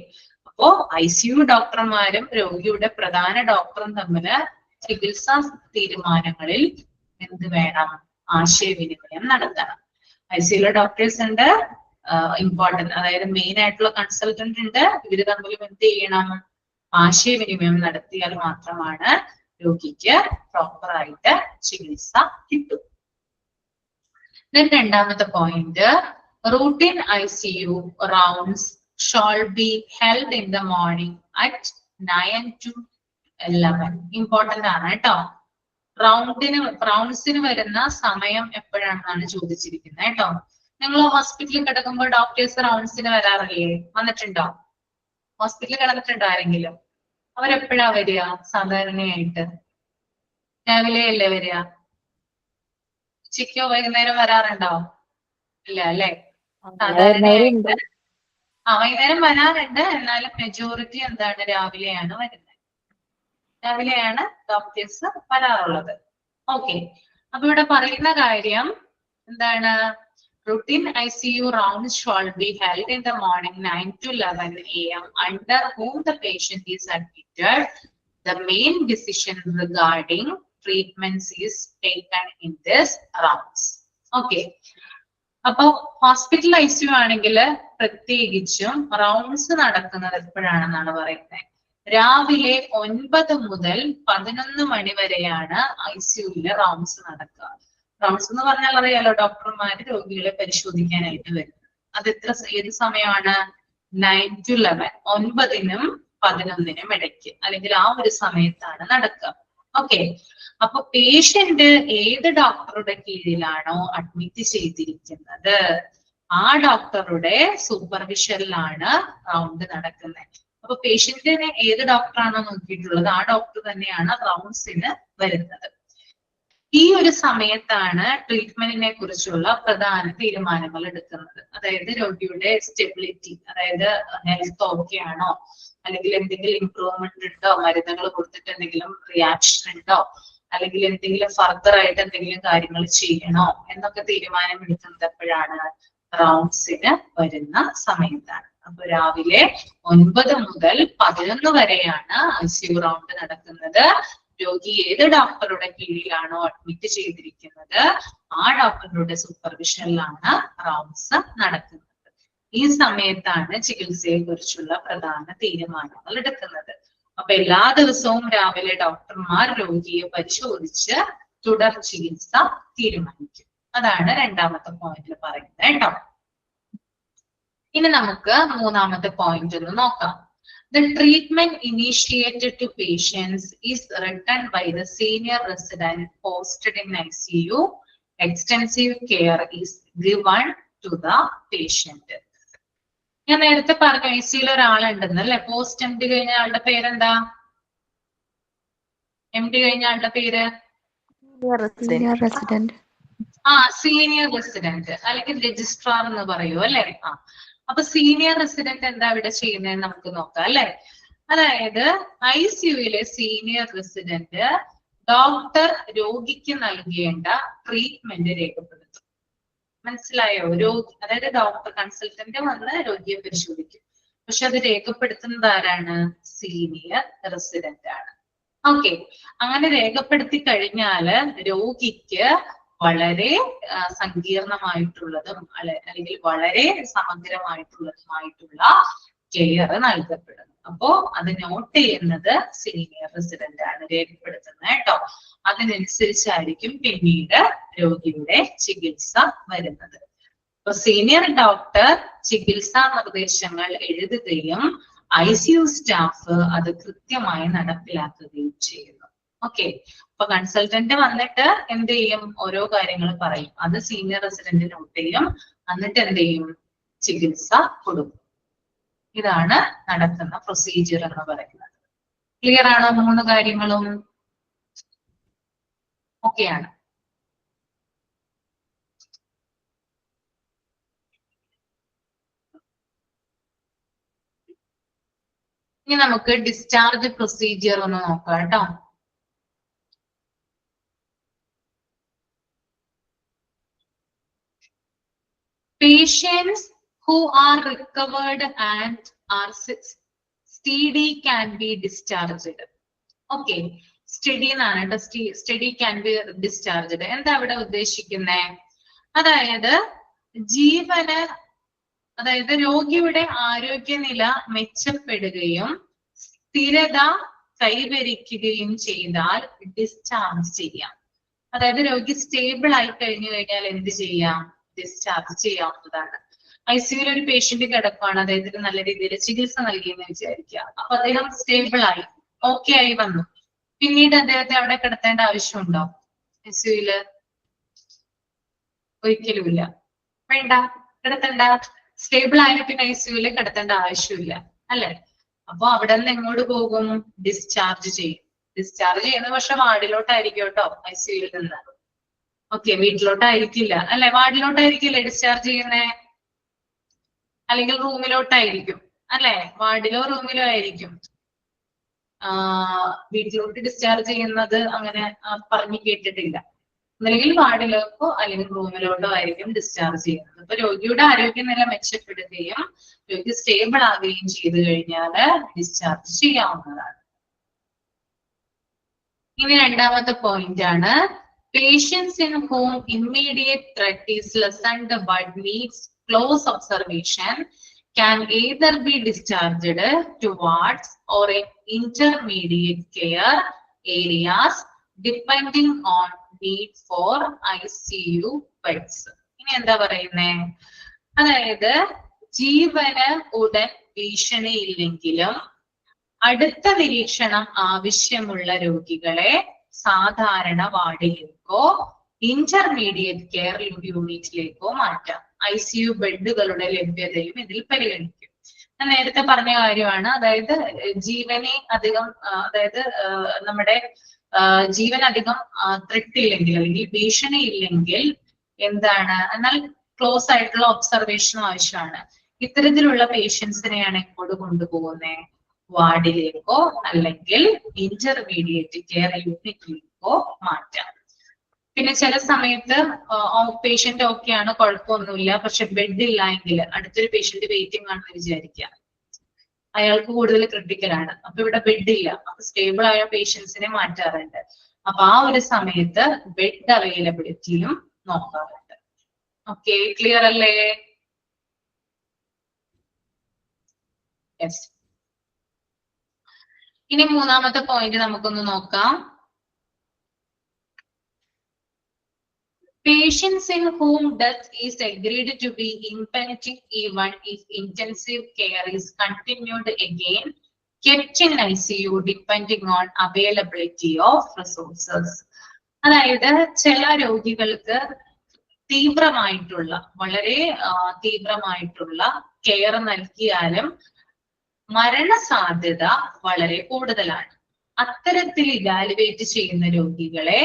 അപ്പോ ICU ഡോക്ടർമാരും രോഗിയുടെ പ്രധാന ഡോക്ടറും തമ്മില് ചികിത്സാ തീരുമാനങ്ങളിൽ എന്ത് വേണം? ആശയവിനിമയം നടത്തണം. ICUയിലെ ഡോക്ടേഴ്സ് ഉണ്ട്, ഇമ്പോർട്ടന്റ്, അതായത് മെയിൻ ആയിട്ടുള്ള കൺസൾട്ടന്റ് ഉണ്ട്. ഇവര് തമ്മിലും എന്ത് ചെയ്യണം? ആശയവിനിമയം നടത്തിയാൽ മാത്രമാണ് രോഗിക്ക് പ്രോപ്പർ ആയിട്ട് ചികിത്സ കിട്ടും. രണ്ടാമത്തെ point, routine ICU rounds shall be held in the morning at 9 to 11. Important ആണ് കേട്ടോ. റൗണ്ട്സിന് വരുന്ന സമയം എപ്പോഴാണെന്നാണ് ചോദിച്ചിരിക്കുന്നത് കേട്ടോ. നിങ്ങൾ ഹോസ്പിറ്റലിൽ കിടക്കുമ്പോൾ ഡോക്ടേഴ്സ് റൗണ്ട്സിന് വരാറില്ലേ? വന്നിട്ടുണ്ടോ? ഹോസ്പിറ്റലിൽ കിടന്നിട്ടുണ്ടോ ആരെങ്കിലും? അവരെപ്പോഴാ വരിക സാധാരണയായിട്ട്? രാവിലെ അല്ലേ വരിക? ഉച്ചയ്ക്കോ വൈകുന്നേരം വരാറുണ്ടോ? ഇല്ല അല്ലെ? സാധാരണയായിട്ട് വൈകുന്നേരം വരാറുണ്ട്. എന്നാലും മെജോറിറ്റി എന്താണ്? രാവിലെയാണ് വരുന്നത്. രാവിലെയാണ് ഡോക്ടേഴ്സ് വരാറുള്ളത്. ഓക്കെ. അപ്പൊ ഇവിടെ പറയുന്ന കാര്യം എന്താണ്? Routine ICU rounds shall be held in the morning 9 to 11 AM under whom the patient is admitted. The main decision regarding treatments is taken in this rounds. Okay. അപ്പൊ ഹോസ്പിറ്റൽ ICU ആണെങ്കിൽ പ്രത്യേകിച്ചും rounds നടക്കുന്നത് എപ്പോഴാണെന്നാണ് പറയുന്നത്. രാവിലെ 9 മുതൽ 11 മണി വരെയാണ് ICUയിലെ rounds നടക്കുക. Rounds എന്ന് പറഞ്ഞാൽ അറിയാലോ, ഡോക്ടർമാര് രോഗികളെ പരിശോധിക്കാനായിട്ട് വരും. അത് ഏത് സമയമാണ്? 9 to 11, 9നും 11നും ഇടയ്ക്ക്, അല്ലെങ്കിൽ ആ ഒരു സമയത്താണ് നടക്കുക. ഓക്കെ. അപ്പൊ പേഷ്യന്റ് ഏത് ഡോക്ടറുടെ കീഴിലാണോ അഡ്മിറ്റ് ചെയ്തിരിക്കുന്നത് ആ ഡോക്ടറുടെ സൂപ്പർവിഷനിലാണ് റൗണ്ട് നടക്കുന്നത്. അപ്പൊ പേഷ്യന്റിനെ ഏത് ഡോക്ടറാണോ നോക്കിയിട്ടുള്ളത് ആ ഡോക്ടർ തന്നെയാണ് റൗണ്ട്സിന് വരുന്നത്. ഈ ഒരു സമയത്താണ് ട്രീറ്റ്മെന്റിനെ കുറിച്ചുള്ള പ്രധാന തീരുമാനങ്ങൾ എടുക്കുന്നത്. അതായത് രോഗിയുടെ സ്റ്റെബിലിറ്റി, അതായത് ഹെൽത്ത് ഓക്കെ ആണോ, അല്ലെങ്കിൽ എന്തെങ്കിലും ഇംപ്രൂവ്മെന്റ് ഉണ്ടോ, മരുന്നുകൾ കൊടുത്തിട്ട് എന്തെങ്കിലും റിയാക്ഷൻ ഉണ്ടോ, അല്ലെങ്കിൽ എന്തെങ്കിലും ഫർദർ ആയിട്ട് എന്തെങ്കിലും കാര്യങ്ങൾ ചെയ്യണോ എന്നൊക്കെ തീരുമാനം എടുക്കുന്നത് എപ്പോഴാണ്? റൗണ്ട്സിന് വരുന്ന സമയത്താണ്. അപ്പൊ രാവിലെ 9 മുതൽ 11 വരെയാണ് ICU റൗണ്ട് നടക്കുന്നത്. രോഗി ഏത് ഡോക്ടറുടെ കീഴിലാണോ അഡ്മിറ്റ് ചെയ്തിരിക്കുന്നത് ആ ഡോക്ടറുടെ സൂപ്പർവിഷനിലാണ് റൗണ്ട്സ് നടക്കുന്നത്. ഈ സമയത്താണ് ചികിത്സയെ കുറിച്ചുള്ള പ്രധാന തീരുമാനങ്ങൾ എടുക്കുന്നത്. അപ്പൊ എല്ലാ ദിവസവും രാവിലെ ഡോക്ടർമാർ രോഗിയെ പരിശോധിച്ച് തുടർ ചികിത്സ തീരുമാനിക്കും. അതാണ് രണ്ടാമത്തെ പോയിന്റിൽ പറയുന്നത് കേട്ടോ. ഇനി നമുക്ക് മൂന്നാമത്തെ പോയിന്റ് ഒന്ന് നോക്കാം. The treatment initiated to patients is written by the senior resident posted in ICU. Extensive care is given to the patient. ഞാൻ നേരത്തെ പറഞ്ഞു ICUയിൽ ഒരാളുണ്ടെന്ന് അല്ലെ, പോസ്റ്റ് MD കഴിഞ്ഞ ആളുടെ പേരെന്താ? MD കഴിഞ്ഞ ആളുടെ പേര് Senior resident. സീനിയർ റെസിഡന്റ് അല്ലെങ്കിൽ രജിസ്ട്രാർ എന്ന് പറയൂ അല്ലെ. അപ്പൊ സീനിയർ റെസിഡന്റ് എന്താ ഇവിടെ ചെയ്യുന്നതെന്ന് നമുക്ക് നോക്കാം അല്ലെ. അതായത് ICUയിലെ സീനിയർ റെസിഡന്റ് ഡോക്ടർ രോഗിക്ക് നൽകേണ്ട ട്രീറ്റ്മെന്റ് രേഖപ്പെടുത്തും. മനസ്സിലായോ? അതായത് ഡോക്ടർ കൺസൾട്ടന്റ് വന്ന് രോഗിയെ പരിശോധിക്കും, പക്ഷെ അത് രേഖപ്പെടുത്തുന്നത് ആരാണ്? സീനിയർ റെസിഡന്റ് ആണ്. ഓക്കെ, അങ്ങനെ രേഖപ്പെടുത്തി കഴിഞ്ഞാല് രോഗിക്ക് വളരെ സങ്കീർണമായിട്ടുള്ളതും അല്ലെങ്കിൽ വളരെ സമഗ്രമായിട്ടുള്ളതുമായിട്ടുള്ള കെയർ നൽകപ്പെടുന്നു. അപ്പോ അത് നോട്ട് ചെയ്യുന്നത് സീനിയർ റെസിഡന്റ് ആണ്, രേഖപ്പെടുത്തുന്നത് കേട്ടോ. അതിനനുസരിച്ചായിരിക്കും പിന്നീട് രോഗിയുടെ ചികിത്സ വരുന്നത്. അപ്പൊ സീനിയർ ഡോക്ടർ ചികിത്സാ നിർദ്ദേശങ്ങൾ എഴുതുകയും ICU സ്റ്റാഫ് അത് കൃത്യമായി നടപ്പിലാക്കുകയും ചെയ്യുന്നു. ഓക്കെ, അപ്പൊ കൺസൾട്ടന്റ് വന്നിട്ട് എന്ത് ചെയ്യും? ഓരോ കാര്യങ്ങൾ പറയും, അത് സീനിയർ റെസിഡന്റ് നോട്ട് ചെയ്യും, എന്നിട്ട് എന്ത് ചെയ്യും? ചികിത്സ കൊടുക്കും. ഇതാണ് നടക്കുന്ന പ്രൊസീജിയർ എന്ന് പറയുന്നത്. ക്ലിയർ ആണോ? 3 കാര്യങ്ങളും ഓക്കെയാണ്. ഇനി നമുക്ക് ഡിസ്ചാർജ് പ്രൊസീജിയർ ഒന്ന് നോക്കാം കേട്ടോ. Patients who are recovered and are steady can be discharged. Okay, steady എന്നാണ് കേട്ടോ. steady can be discharged. എന്താ ഇവിടെ ഉദ്ദേശിക്കുന്നത്? അതായത് അതായത് രോഗിയുടെ ആരോഗ്യനില മെച്ചപ്പെടുകയും സ്ഥിരത കൈവരിക്കുകയും ചെയ്താൽ ഡിസ്ചാർജ് ചെയ്യാം. അതായത് രോഗി സ്റ്റേബിൾ ആയി കഴിഞ്ഞു കഴിഞ്ഞാൽ എന്ത് ചെയ്യാം? ഡിസ്ചാർജ് ചെയ്യാവുന്നതാണ്. ICUയിൽ ഒരു പേഷ്യന്റ് കിടക്കുകയാണ്, അദ്ദേഹത്തിന് നല്ല രീതിയിൽ ചികിത്സ നൽകിയെന്ന് വിചാരിക്കുക. അപ്പൊ അദ്ദേഹം സ്റ്റേബിൾ ആയി, ഓക്കെ ആയി വന്നു. പിന്നീട് അദ്ദേഹത്തെ അവിടെ കിടത്തേണ്ട ആവശ്യമുണ്ടോ? ICUയില് ഒരിക്കലുമില്ല, വേണ്ട, കിടത്തണ്ട. സ്റ്റേബിൾ ആയ പിന്നെ ICUയില് കിടത്തേണ്ട ആവശ്യമില്ല അല്ലെ. അപ്പൊ അവിടെ നിന്ന് എങ്ങോട്ട് പോകും? ഡിസ്ചാർജ് ചെയ്യും. ഡിസ്ചാർജ് ചെയ്യുന്ന പക്ഷെ വാർഡിലോട്ടായിരിക്കും കേട്ടോ, ICUയിൽ നിന്ന്. ഓക്കെ, വീട്ടിലോട്ടായിരിക്കില്ല അല്ലെ, വാർഡിലോട്ടായിരിക്കില്ലേ ഡിസ്ചാർജ് ചെയ്യുന്നേ, അല്ലെങ്കിൽ റൂമിലോട്ടായിരിക്കും അല്ലെ. വാർഡിലോ റൂമിലോ ആയിരിക്കും. വീട്ടിലോട്ട് ഡിസ്ചാർജ് ചെയ്യുന്നത് അങ്ങനെ പറഞ്ഞു കേട്ടിട്ടില്ല. ഒന്നല്ലെങ്കിൽ വാർഡിലോട്ടോ അല്ലെങ്കിൽ റൂമിലോട്ടോ ആയിരിക്കും ഡിസ്ചാർജ് ചെയ്യുന്നത്. അപ്പൊ രോഗിയുടെ ആരോഗ്യനില മെച്ചപ്പെടുകയും രോഗി സ്റ്റേബിൾ ആകുകയും ചെയ്തു കഴിഞ്ഞാൽ ഡിസ്ചാർജ് ചെയ്യാവുന്നതാണ്. ഇനി രണ്ടാമത്തെ പോയിന്റ് ആണ്, patients in whom immediate threat is lessened but needs close observation can either be discharged to wards or intermediate care areas depending on need for ICU beds. ഇനി എന്താ പറയുന്നേ? അതായത് ജീവന് ഉടൻ ഭീഷണിയില്ലെങ്കിലും അടുത്ത നിരീക്ഷണം ആവശ്യമുള്ള രോഗികളെ സാധാരണ വാർഡിലേക്കോ ഇന്റർമീഡിയറ്റ് കെയർ യൂണിറ്റിലേക്കോ മാറ്റാം. ICU ബെഡുകളുടെ ലഭ്യതയും ഇതിൽ പരിഗണിക്കും. ഞാൻ നേരത്തെ പറഞ്ഞ കാര്യമാണ്. അതായത് ജീവനെ അധികം, അതായത് നമ്മുടെ ജീവൻ അധികം ത്രെട്ട് ഇല്ലെങ്കിൽ അല്ലെങ്കിൽ ഭീഷണി ഇല്ലെങ്കിൽ എന്താണ്, എന്നാൽ ക്ലോസ് ആയിട്ടുള്ള ഒബ്സർവേഷനും ആവശ്യമാണ്. ഇത്തരത്തിലുള്ള പേഷ്യൻസിനെയാണ് എങ്ങോട്ട് കൊണ്ടുപോകുന്നത്? വാർഡിലേക്കോ അല്ലെങ്കിൽ ഇന്റർമീഡിയറ്റ് കെയർ യൂണിറ്റിലേക്കോ മാറ്റാം. പിന്നെ ചില സമയത്ത് പേഷ്യന്റ് ഓക്കെയാണ്, കുഴപ്പമൊന്നുമില്ല, പക്ഷെ ബെഡ് ഇല്ല എങ്കിൽ അടുത്തൊരു പേഷ്യന്റ് വെയിറ്റിംഗ് ആണെന്ന് വിചാരിക്കുക, അയാൾക്ക് കൂടുതൽ ക്രിട്ടിക്കലാണ്, അപ്പൊ ഇവിടെ ബെഡ് ഇല്ല, അപ്പൊ സ്റ്റേബിൾ ആയ പേഷ്യൻസിനെ മാറ്റാറുണ്ട്. അപ്പൊ ആ ഒരു സമയത്ത് ബെഡ് അവൈലബിലിറ്റിയും നോക്കാറുണ്ട്. ഓക്കെ, ക്ലിയർ അല്ലേ? യെസ്. ഇനി മൂന്നാമത്തെ പോയിന്റ് നമുക്കൊന്ന് നോക്കാം. Patients in whom death is agreed to be impending even if intensive care is continued again kept in ICU depending on availability of resources. അതായത് ചില രോഗികൾക്ക് തീവ്രമായിട്ടുള്ള വളരെ തീവ്രമായിട്ടുള്ള കെയർ നൽകിയാലും മരണസാധ്യത വളരെ കൂടുതലാണ്. അത്തരത്തിൽ ഇവാലുവേറ്റ് ചെയ്യുന്ന രോഗികളെ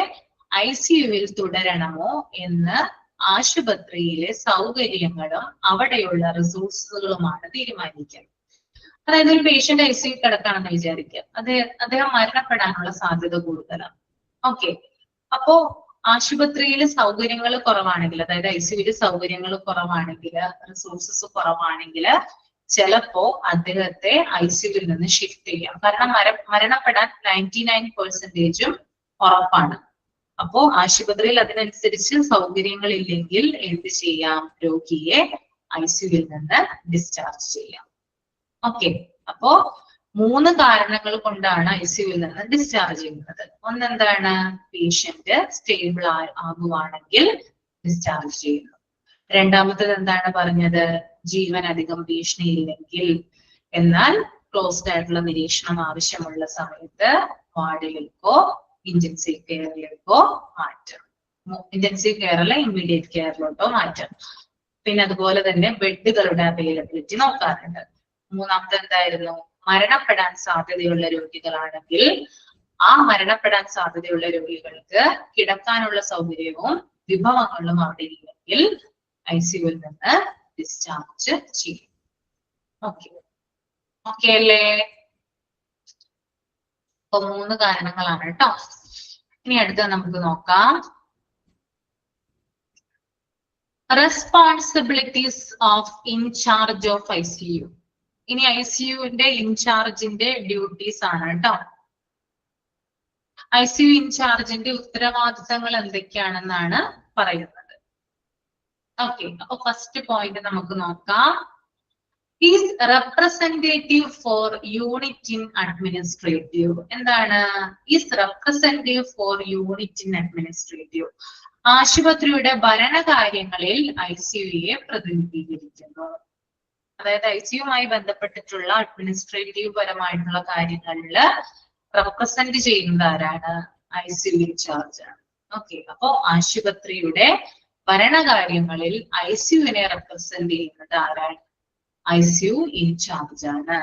ICUവിൽ തുടരണമോ എന്ന് ആശുപത്രിയിലെ സൗകര്യങ്ങളും അവിടെയുള്ള റിസോഴ്സുകളുമാണ് തീരുമാനിക്കുന്നത്. അതായത് ഒരു പേഷ്യന്റ് ICU കിടക്കാണെന്ന് വിചാരിക്കുക, അദ്ദേഹം മരണപ്പെടാനുള്ള സാധ്യത കൂടുതലാണ്. ഓക്കെ, അപ്പോ ആശുപത്രിയിൽ സൗകര്യങ്ങൾ കുറവാണെങ്കിൽ, അതായത് ICUവിൽ സൗകര്യങ്ങൾ കുറവാണെങ്കിൽ, റിസോഴ്സസ് കുറവാണെങ്കിൽ ചിലപ്പോ അദ്ദേഹത്തെ ICUവിൽ നിന്ന് ഷിഫ്റ്റ് ചെയ്യാം. കാരണം മരണപ്പെടാൻ 99% ഉറപ്പാണ്. അപ്പോ ആശുപത്രിയിൽ അതിനനുസരിച്ച് സൗകര്യങ്ങൾ ഇല്ലെങ്കിൽ എന്ത് ചെയ്യാം? രോഗിയെ ICUവിൽ നിന്ന് ഡിസ്ചാർജ് ചെയ്യാം. ഓക്കെ, അപ്പോ 3 കാരണങ്ങൾ കൊണ്ടാണ് ICUവിൽ നിന്ന് ഡിസ്ചാർജ് ചെയ്യുന്നത്. ഒന്നെന്താണ്? പേഷ്യന്റ് സ്റ്റേബിൾ ആകുവാണെങ്കിൽ ഡിസ്ചാർജ് ചെയ്യുന്നു. രണ്ടാമത്തത് എന്താണ് പറഞ്ഞത്? ജീവൻ അധികം ഭീഷണിയില്ലെങ്കിൽ, എന്നാൽ ക്ലോസ്ഡ് ആയിട്ടുള്ള നിരീക്ഷണം ആവശ്യമുള്ള സമയത്ത് വാർഡിലേക്കോ ഇന്റൻസീവ് കെയറിലേക്കോ മാറ്റാം. ഇന്റൻസീവ് കെയർ അല്ല, ഇമ്മീഡിയറ്റ് കെയറിലോട്ടോ മാറ്റാം. പിന്നെ അതുപോലെ തന്നെ ബെഡുകളുടെ അവൈലബിലിറ്റി നോക്കാറുണ്ട്. മൂന്നാമത്തെ എന്തായിരുന്നു? മരണപ്പെടാൻ സാധ്യതയുള്ള രോഗികളാണെങ്കിൽ ആ മരണപ്പെടാൻ സാധ്യതയുള്ള രോഗികൾക്ക് കിടക്കാനുള്ള സൗകര്യവും വിഭവങ്ങളും അവിടെ ഇല്ലെങ്കിൽ ICUവിൽ നിന്ന് ഡിസ്ചാർജ് ചെയ്യും. ഓക്കെ, ഓക്കെ അല്ലേ? അപ്പൊ 3 കാരണങ്ങളാണ് കേട്ടോ. ഇനി അടുത്ത നമുക്ക് നോക്കാം. Responsibilities of in charge of ICU. ഇനി ICUവിന്റെ ഇൻചാർജിന്റെ ഡ്യൂട്ടീസ് ആണ് കേട്ടോ. ICU ഇൻചാർജിന്റെ ഉത്തരവാദിത്തങ്ങൾ എന്തൊക്കെയാണെന്നാണ് പറയുന്നത്. ഓക്കെ, അപ്പൊ ഫസ്റ്റ് പോയിന്റ് നമുക്ക് നോക്കാം. Is representative for unit in administrative. എന്താണ് is representative for unit in administrative? ആശുപത്രിയുടെ ഭരണകാര്യങ്ങളിൽ ICUയെ പ്രതിനിധീകരിക്കുന്നു. അതായത് ICUവുമായി ബന്ധപ്പെട്ടിട്ടുള്ള അഡ്മിനിസ്ട്രേറ്റീവ് പരമായിട്ടുള്ള കാര്യങ്ങളിൽ റെപ്രസെന്റ് ചെയ്യുന്നത് ആരാണ്? ICU ഇൻചാർജ് ആണ്. ഓക്കെ, അപ്പോ ആശുപത്രിയുടെ ഭരണകാര്യങ്ങളിൽ ICUവിനെ റെപ്രസെന്റ് ചെയ്യുന്നത് ആരാണ്? ICU ഇൻചാർജ് ആണ്.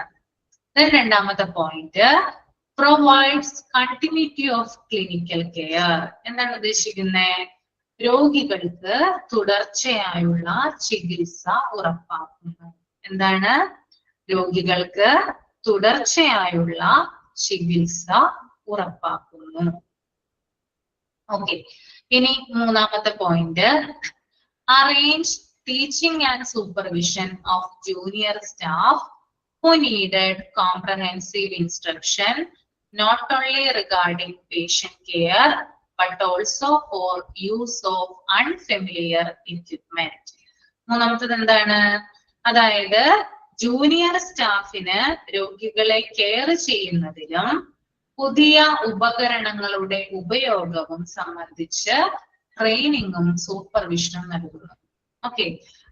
രണ്ടാമത്തെ point, provides continuity of clinical care. എന്താണ് ഉദ്ദേശിക്കുന്നത്? രോഗികൾക്ക് തുടർച്ചയായുള്ള ചികിത്സ ഉറപ്പാക്കുന്നു. എന്താണ്? രോഗികൾക്ക് തുടർച്ചയായുള്ള ചികിത്സ ഉറപ്പാക്കുന്നു. ഓക്കെ, ഇനി മൂന്നാമത്തെ point, arrange teaching and supervision of junior staff who needed comprehensive instruction not only regarding patient care but also for use of unfamiliar equipment. മൂന്നാമത്തത് എന്താണ്? അതായത് ജൂനിയർ സ്റ്റാഫിന് രോഗികളെ കെയർ ചെയ്യുന്നതിലും പുതിയ ഉപകരണങ്ങളുടെ ഉപയോഗവും സംബന്ധിച്ച് ട്രെയിനിങ്ങും സൂപ്പർവിഷനും നൽകുന്നു. ഓക്കെ,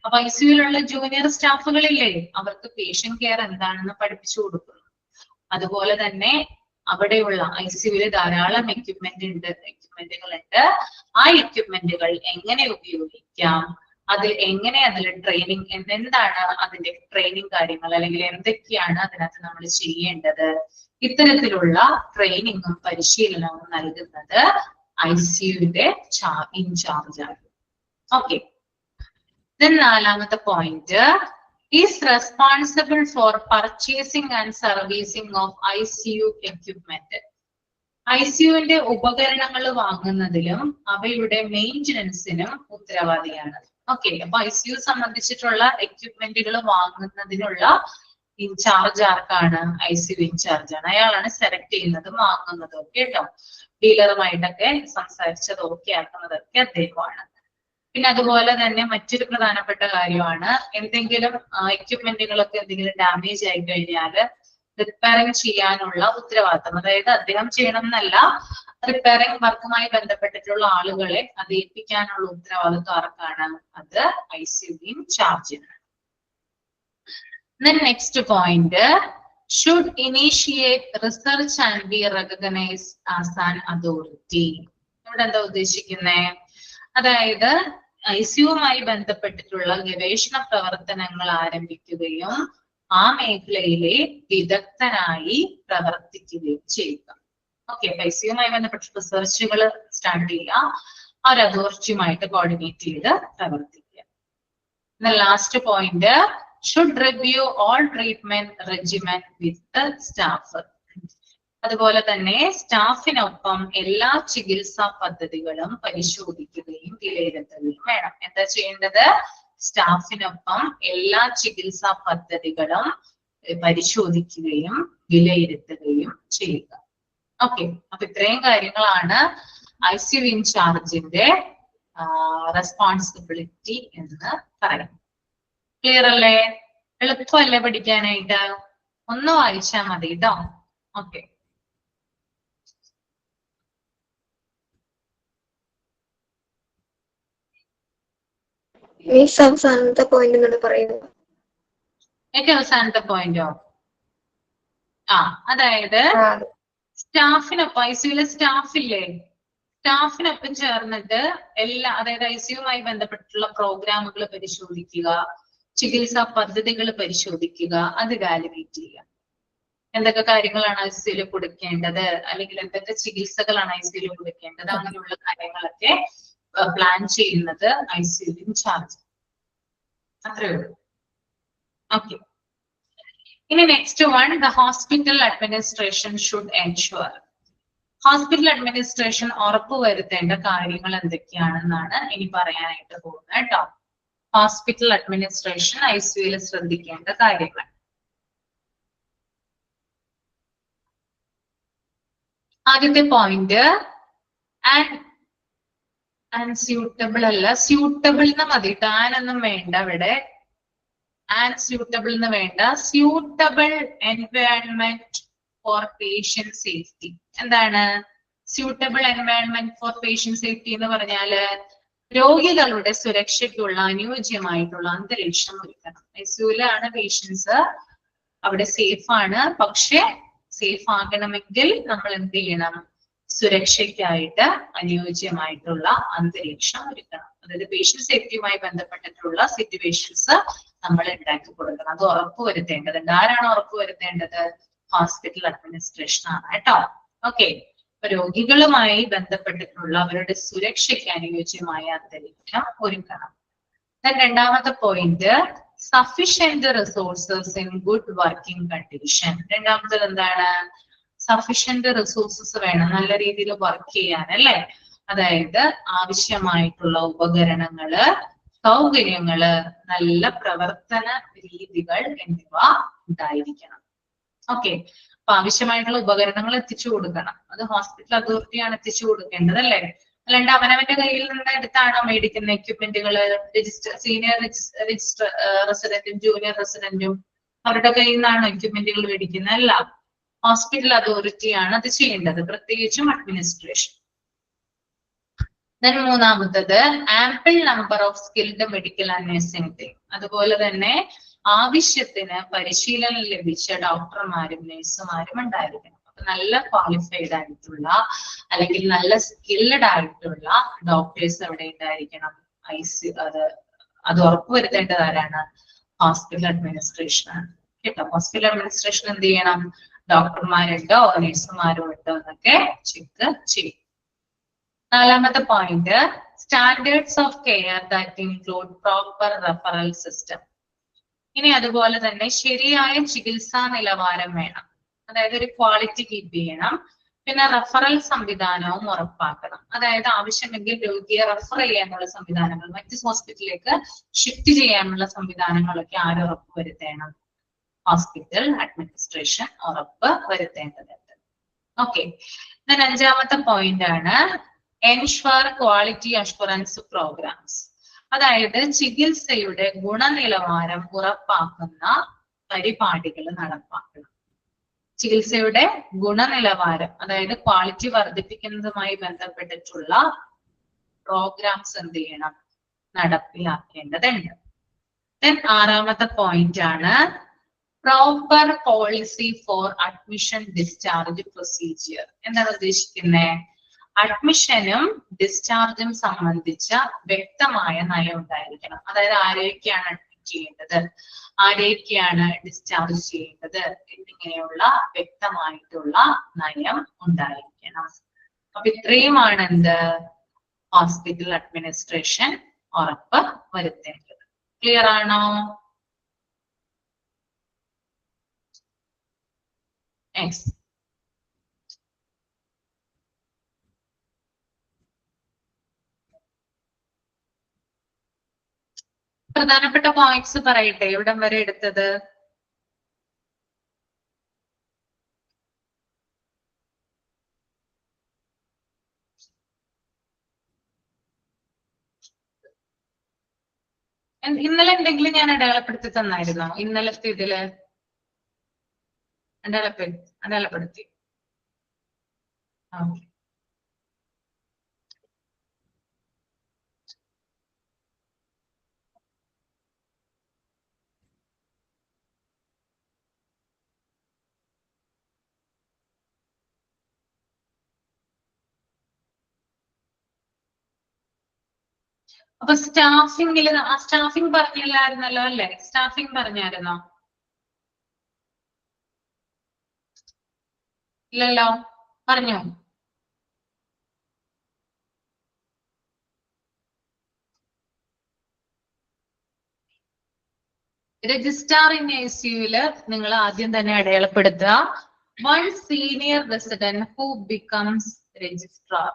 അപ്പൊ ICUവിലുള്ള ജൂനിയർ സ്റ്റാഫുകളില്ലേ, അവർക്ക് പേഷ്യന്റ് കെയർ എന്താണെന്ന് പഠിപ്പിച്ചു കൊടുക്കുന്നു. അതുപോലെ തന്നെ അവിടെയുള്ള ICUവിൽ ധാരാളം എക്യുപ്മെന്റുകൾ ഉണ്ട്. ആ എക്യുപ്മെന്റുകൾ എങ്ങനെ ഉപയോഗിക്കാം, അതിൽ ട്രെയിനിങ് എന്താണ് അതിന്റെ ട്രെയിനിങ് കാര്യങ്ങൾ, അല്ലെങ്കിൽ എന്തൊക്കെയാണ് അതിനകത്ത് നമ്മൾ ചെയ്യേണ്ടത്, ഇത്തരത്തിലുള്ള ട്രെയിനിങ്ങും പരിശീലനവും നൽകുന്നത് ICUവിന്റെ ഇൻചാർജാണ്. ഓക്കെ, നാലാമത്തെ point, is responsible for purchasing and servicing of ICU equipment. ICUവിന്റെ ഉപകരണങ്ങൾ വാങ്ങുന്നതിലും അവയുടെ മെയിന്റനൻസിനും ഉത്തരവാദിയാണ്. ഓക്കെ, അപ്പൊ ICU സംബന്ധിച്ചിട്ടുള്ള എക്യുപ്മെന്റുകൾ വാങ്ങുന്നതിനുള്ള ഇൻചാർജ് ആർക്കാണ്? ICU ഇൻചാർജ് ആണ്. അയാളാണ് സെലക്ട് ചെയ്യുന്നതും വാങ്ങുന്നതും ഒക്കെ കേട്ടോ. ഡീലറുമായിട്ടൊക്കെ സംസാരിച്ചത് ഓക്കെ ആക്കുന്നതൊക്കെ അദ്ദേഹമാണ്. പിന്നെ അതുപോലെ തന്നെ മറ്റൊരു പ്രധാനപ്പെട്ട കാര്യമാണ്, എന്തെങ്കിലും എക്യുപ്മെന്റുകളൊക്കെ എന്തെങ്കിലും ഡാമേജ് ആയി കഴിഞ്ഞാൽ റിപ്പയറിംഗ് ചെയ്യാനുള്ള ഉത്തരവാദിത്തം, അതായത് അദ്ദേഹം ചെയ്യണം എന്നല്ല, റിപ്പയറിംഗ് വർക്കുമായി ബന്ധപ്പെട്ടിട്ടുള്ള ആളുകളെ അത് ഏൽപ്പിക്കാനുള്ള ഉത്തരവാദിത്വം ആർക്കാണ്? അത് ICU ഇൻചാർജിനാണ്. Next point, should initiate research and be recognized as an authority. ഇവിടെ എന്താ ഉദ്ദേശിക്കുന്നേ? അതായത് ഐസിയുമായി ബന്ധപ്പെട്ടിട്ടുള്ള ഗവേഷണ പ്രവർത്തനങ്ങൾ ആരംഭിക്കുകയും ആ മേഖലയിലെ വിദഗ്ധനായി പ്രവർത്തിക്കുകയും ചെയ്യുക. ഓക്കെ, ഐസിയുമായി ബന്ധപ്പെട്ട റിസർച്ചുകൾ സ്റ്റാർട്ട് ചെയ്യുക, ആ ഒരു അതോറിറ്റിയുമായിട്ട് കോർഡിനേറ്റ് ചെയ്ത് പ്രവർത്തിക്കുക. Last point, should review all treatment regimen with the staff. അതുപോലെ തന്നെ സ്റ്റാഫിനൊപ്പം എല്ലാ ചികിത്സാ പദ്ധതികളും പരിശോധിക്കുകയും വിലയിരുത്തുകയും വേണം. എന്താ ചെയ്യേണ്ടത്? സ്റ്റാഫിനൊപ്പം എല്ലാ ചികിത്സാ പദ്ധതികളും പരിശോധിക്കുകയും വിലയിരുത്തുകയും ചെയ്യുക. ഓക്കെ, അപ്പൊ ഇത്രയും കാര്യങ്ങളാണ് ICU ഇൻചാർജിന്റെ റെസ്പോൺസിബിലിറ്റി എന്ന് പറയുന്നത്. ക്ലിയർ അല്ലേ? എളുപ്പമല്ലേ പഠിക്കാനായിട്ട്? ഒന്ന് വായിച്ചാൽ മതി കേട്ടോ. ഓക്കെ, മിസ് അവസാനത്തെ പോയിന്റ് എന്നോട് പറയുന്നു. ഏറ്റവും അവസാനത്തെ പോയിന്റോ? അതായത് സ്റ്റാഫിനൊപ്പം, ICUലെ സ്റ്റാഫില്ലേ, സ്റ്റാഫിനൊപ്പം ചേർന്നിട്ട് അതായത് ICUമായി ബന്ധപ്പെട്ടിട്ടുള്ള പ്രോഗ്രാമുകൾ പരിശോധിക്കുക, ചികിത്സാ പദ്ധതികൾ പരിശോധിക്കുക, അത് വാലിഡേറ്റ് ചെയ്യുക. എന്തൊക്കെ കാര്യങ്ങളാണ് ICUയിൽ കൊടുക്കേണ്ടത്, അല്ലെങ്കിൽ എന്തൊക്കെ ചികിത്സകളാണ് ICUയിൽ കൊടുക്കേണ്ടത്, അങ്ങനെയുള്ള കാര്യങ്ങളൊക്കെ പ്ലാൻ ചെയ്യുന്നത് ICU ഇൻചാർജ്. അത്രേ ഉള്ളൂ. ഓക്കെ, ഇനി next one, the hospital administration should ensure. Hospital administration ഉറപ്പുവരുത്തേണ്ട കാര്യങ്ങൾ എന്തൊക്കെയാണെന്നാണ് ഇനി പറയാനായിട്ട് പോകുന്നത് കേട്ടോ. ഹോസ്പിറ്റൽ അഡ്മിനിസ്ട്രേഷൻ ICUയിൽ ശ്രദ്ധിക്കേണ്ട കാര്യങ്ങൾ. ആദ്യത്തെ പോയിന്റ്, അൺസ്യൂട്ടബിൾ അല്ല, സ്യൂട്ടബിൾ എന്ന് മതി, ടാനൊന്നും വേണ്ട ഇവിടെ. അൺസ്യൂട്ടബിൾ എന്ന് വേണ്ട, suitable environment for patient safety. എന്താണ് suitable environment for patient safety എന്ന് പറഞ്ഞാല് രോഗികളുടെ സുരക്ഷയ്ക്കുള്ള അനുയോജ്യമായിട്ടുള്ള അന്തരീക്ഷം ഒരുക്കണം. ICUലാണ് പേഷ്യൻസ്, അവിടെ സേഫ് ആണ്. പക്ഷെ സേഫ് ആകണമെങ്കിൽ നമ്മൾ എന്ത് ചെയ്യണം? സുരക്ഷയ്ക്കായിട്ട് അനുയോജ്യമായിട്ടുള്ള അന്തരീക്ഷം ഒരുക്കണം. അതായത് പേഷ്യന്റ് സേഫ്റ്റിയുമായി ബന്ധപ്പെട്ടിട്ടുള്ള സിറ്റുവേഷൻസ് നമ്മൾ ഉണ്ടാക്കി കൊടുക്കണം. അത് ഉറപ്പുവരുത്തേണ്ടതുണ്ട്. ആരാണ് ഉറപ്പുവരുത്തേണ്ടത്? ഹോസ്പിറ്റൽ അഡ്മിനിസ്ട്രേഷൻ ആണ് കേട്ടോ. ഓക്കെ, രോഗികളുമായി ബന്ധപ്പെട്ടിട്ടുള്ള അവരുടെ സുരക്ഷയ്ക്ക് അനുയോജ്യമായ അന്തരീക്ഷം ഒരുക്കണം. രണ്ടാമത്തെ point, sufficient resources in good working condition. രണ്ടാമത്തത് എന്താണ്? സഫിഷ്യന്റ് റിസോഴ്സസ് വേണം നല്ല രീതിയിൽ വർക്ക് ചെയ്യാൻ, അല്ലെ? അതായത് ആവശ്യമായിട്ടുള്ള ഉപകരണങ്ങള്, സൗകര്യങ്ങള്, നല്ല പ്രവർത്തന രീതികൾ എന്നിവ ഉണ്ടായിരിക്കണം. ഓക്കെ, അപ്പൊ ആവശ്യമായിട്ടുള്ള ഉപകരണങ്ങൾ എത്തിച്ചു കൊടുക്കണം. അത് ഹോസ്പിറ്റൽ അതോറിറ്റിയാണ് എത്തിച്ചു കൊടുക്കേണ്ടത്, അല്ലേ? അല്ലാണ്ട് അവനവന്റെ കയ്യിൽ നിന്ന് എടുത്താണോ മേടിക്കുന്ന എക്യുപ്മെന്റുകള്? സീനിയർ രജിസ്റ്റർ റെസിഡന്റും ജൂനിയർ റെസിഡന്റും അവരുടെ കയ്യിൽ നിന്നാണോ എക്യുപ്മെന്റുകൾ മേടിക്കുന്നത്? അല്ല, ഹോസ്പിറ്റൽ അതോറിറ്റിയാണ് അത് ചെയ്യേണ്ടത്, പ്രത്യേകിച്ചും അഡ്മിനിസ്ട്രേഷൻ. മൂന്നാമത്തത്, ample number of skilled medical and nursing team. അതുപോലെ തന്നെ ആവശ്യത്തിന് പരിശീലനം ലഭിച്ച ഡോക്ടർമാരും നഴ്സുമാരും ഉണ്ടായിരിക്കണം. അപ്പൊ നല്ല ക്വാളിഫൈഡ് ആയിട്ടുള്ള അല്ലെങ്കിൽ നല്ല സ്കിൽഡ് ആയിട്ടുള്ള ഡോക്ടേഴ്സ് അവിടെ ഉണ്ടായിരിക്കണം. അത് ഉറപ്പുവരുത്തേണ്ടത് ആരാണ്? ഹോസ്പിറ്റൽ അഡ്മിനിസ്ട്രേഷൻ ആണ് കേട്ടോ. ഹോസ്പിറ്റൽ അഡ്മിനിസ്ട്രേഷൻ എന്ത് ചെയ്യണം? ഡോക്ടർമാരുണ്ടോ നഴ്സുമാരോ ഉണ്ടോ എന്നൊക്കെ ചെക്ക് ചെയ്യും. നാലാമത്തെ point, standards of care that include proper referral system. ഇനി അതുപോലെ തന്നെ ശരിയായ ചികിത്സാ നിലവാരം വേണം. അതായത് ഒരു ക്വാളിറ്റി കീപ്പ് ചെയ്യണം. പിന്നെ റെഫറൽ സംവിധാനവും ഉറപ്പാക്കണം. അതായത് ആവശ്യമെങ്കിൽ രോഗിയെ റെഫർ ചെയ്യാനുള്ള സംവിധാനങ്ങൾ, മറ്റ് ഹോസ്പിറ്റലിലേക്ക് ഷിഫ്റ്റ് ചെയ്യാനുള്ള സംവിധാനങ്ങളൊക്കെ ആര് ഉറപ്പ് വരുത്തേണം? ഹോസ്പിറ്റൽ അഡ്മിനിസ്ട്രേഷൻ ഉറപ്പ് വരുത്തേണ്ടതുണ്ട്. ഓക്കെ, അഞ്ചാമത്തെ പോയിന്റ് ആണ് എൻഷുർ ക്വാളിറ്റി അഷ്വറൻസ് പ്രോഗ്രാംസ്. അതായത് ചികിത്സയുടെ ഗുണനിലവാരം ഉറപ്പാക്കുന്ന പരിപാടികൾ നടപ്പാക്കണം. ചികിത്സയുടെ ഗുണനിലവാരം, അതായത് ക്വാളിറ്റി വർദ്ധിപ്പിക്കുന്നതുമായി ബന്ധപ്പെട്ടിട്ടുള്ള പ്രോഗ്രാംസ് എന്ത് ചെയ്യണം? നടപ്പിലാക്കേണ്ടതുണ്ട്. ആറാമത്തെ പോയിന്റ് ആണ് proper policy for admission discharge procedure. എന്താണ് ഉദ്ദേശിക്കുന്നത്? അഡ്മിഷനും ഡിസ്ചാർജും സംബന്ധിച്ച വ്യക്തമായ നയം ഉണ്ടായിരിക്കണം. അതായത് ആരെയൊക്കെയാണ് അഡ്മിറ്റ് ചെയ്യേണ്ടത്, ആരെയൊക്കെയാണ് ഡിസ്ചാർജ് ചെയ്യേണ്ടത് എന്നിങ്ങനെയുള്ള വ്യക്തമായിട്ടുള്ള നയം ഉണ്ടായിരിക്കണം. അപ്പൊ ഇത്രയുമാണ് എന്ത് ഹോസ്പിറ്റൽ അഡ്മിനിസ്ട്രേഷൻ ഉറപ്പ് വരുത്തേണ്ടത്. ക്ലിയർ ആണോ? യെസ്. പ്രധാനപ്പെട്ട പോയിന്റ്സ് പറയട്ടെ, എവിടം വരെ എടുത്തത്? ഇന്നലെ എന്തെങ്കിലും ഞാൻ അടയാളപ്പെടുത്തി തന്നായിരുന്നോ? ഇന്നലത്തെ ഇതില് അടയാളപ്പെടുത്തി. ഓക്കെ. അപ്പൊ സ്റ്റാഫിംഗിൽ സ്റ്റാഫിംഗ് പറഞ്ഞില്ലായിരുന്നല്ലോ അല്ലെ? സ്റ്റാഫിംഗ് പറഞ്ഞായിരുന്നോ? ഇല്ലല്ലോ, പറഞ്ഞോ? രജിസ്ട്രാർ ഇൻ ICUല് നിങ്ങൾ ആദ്യം തന്നെ അടയാളപ്പെടുത്തുക one senior resident who becomes registrar.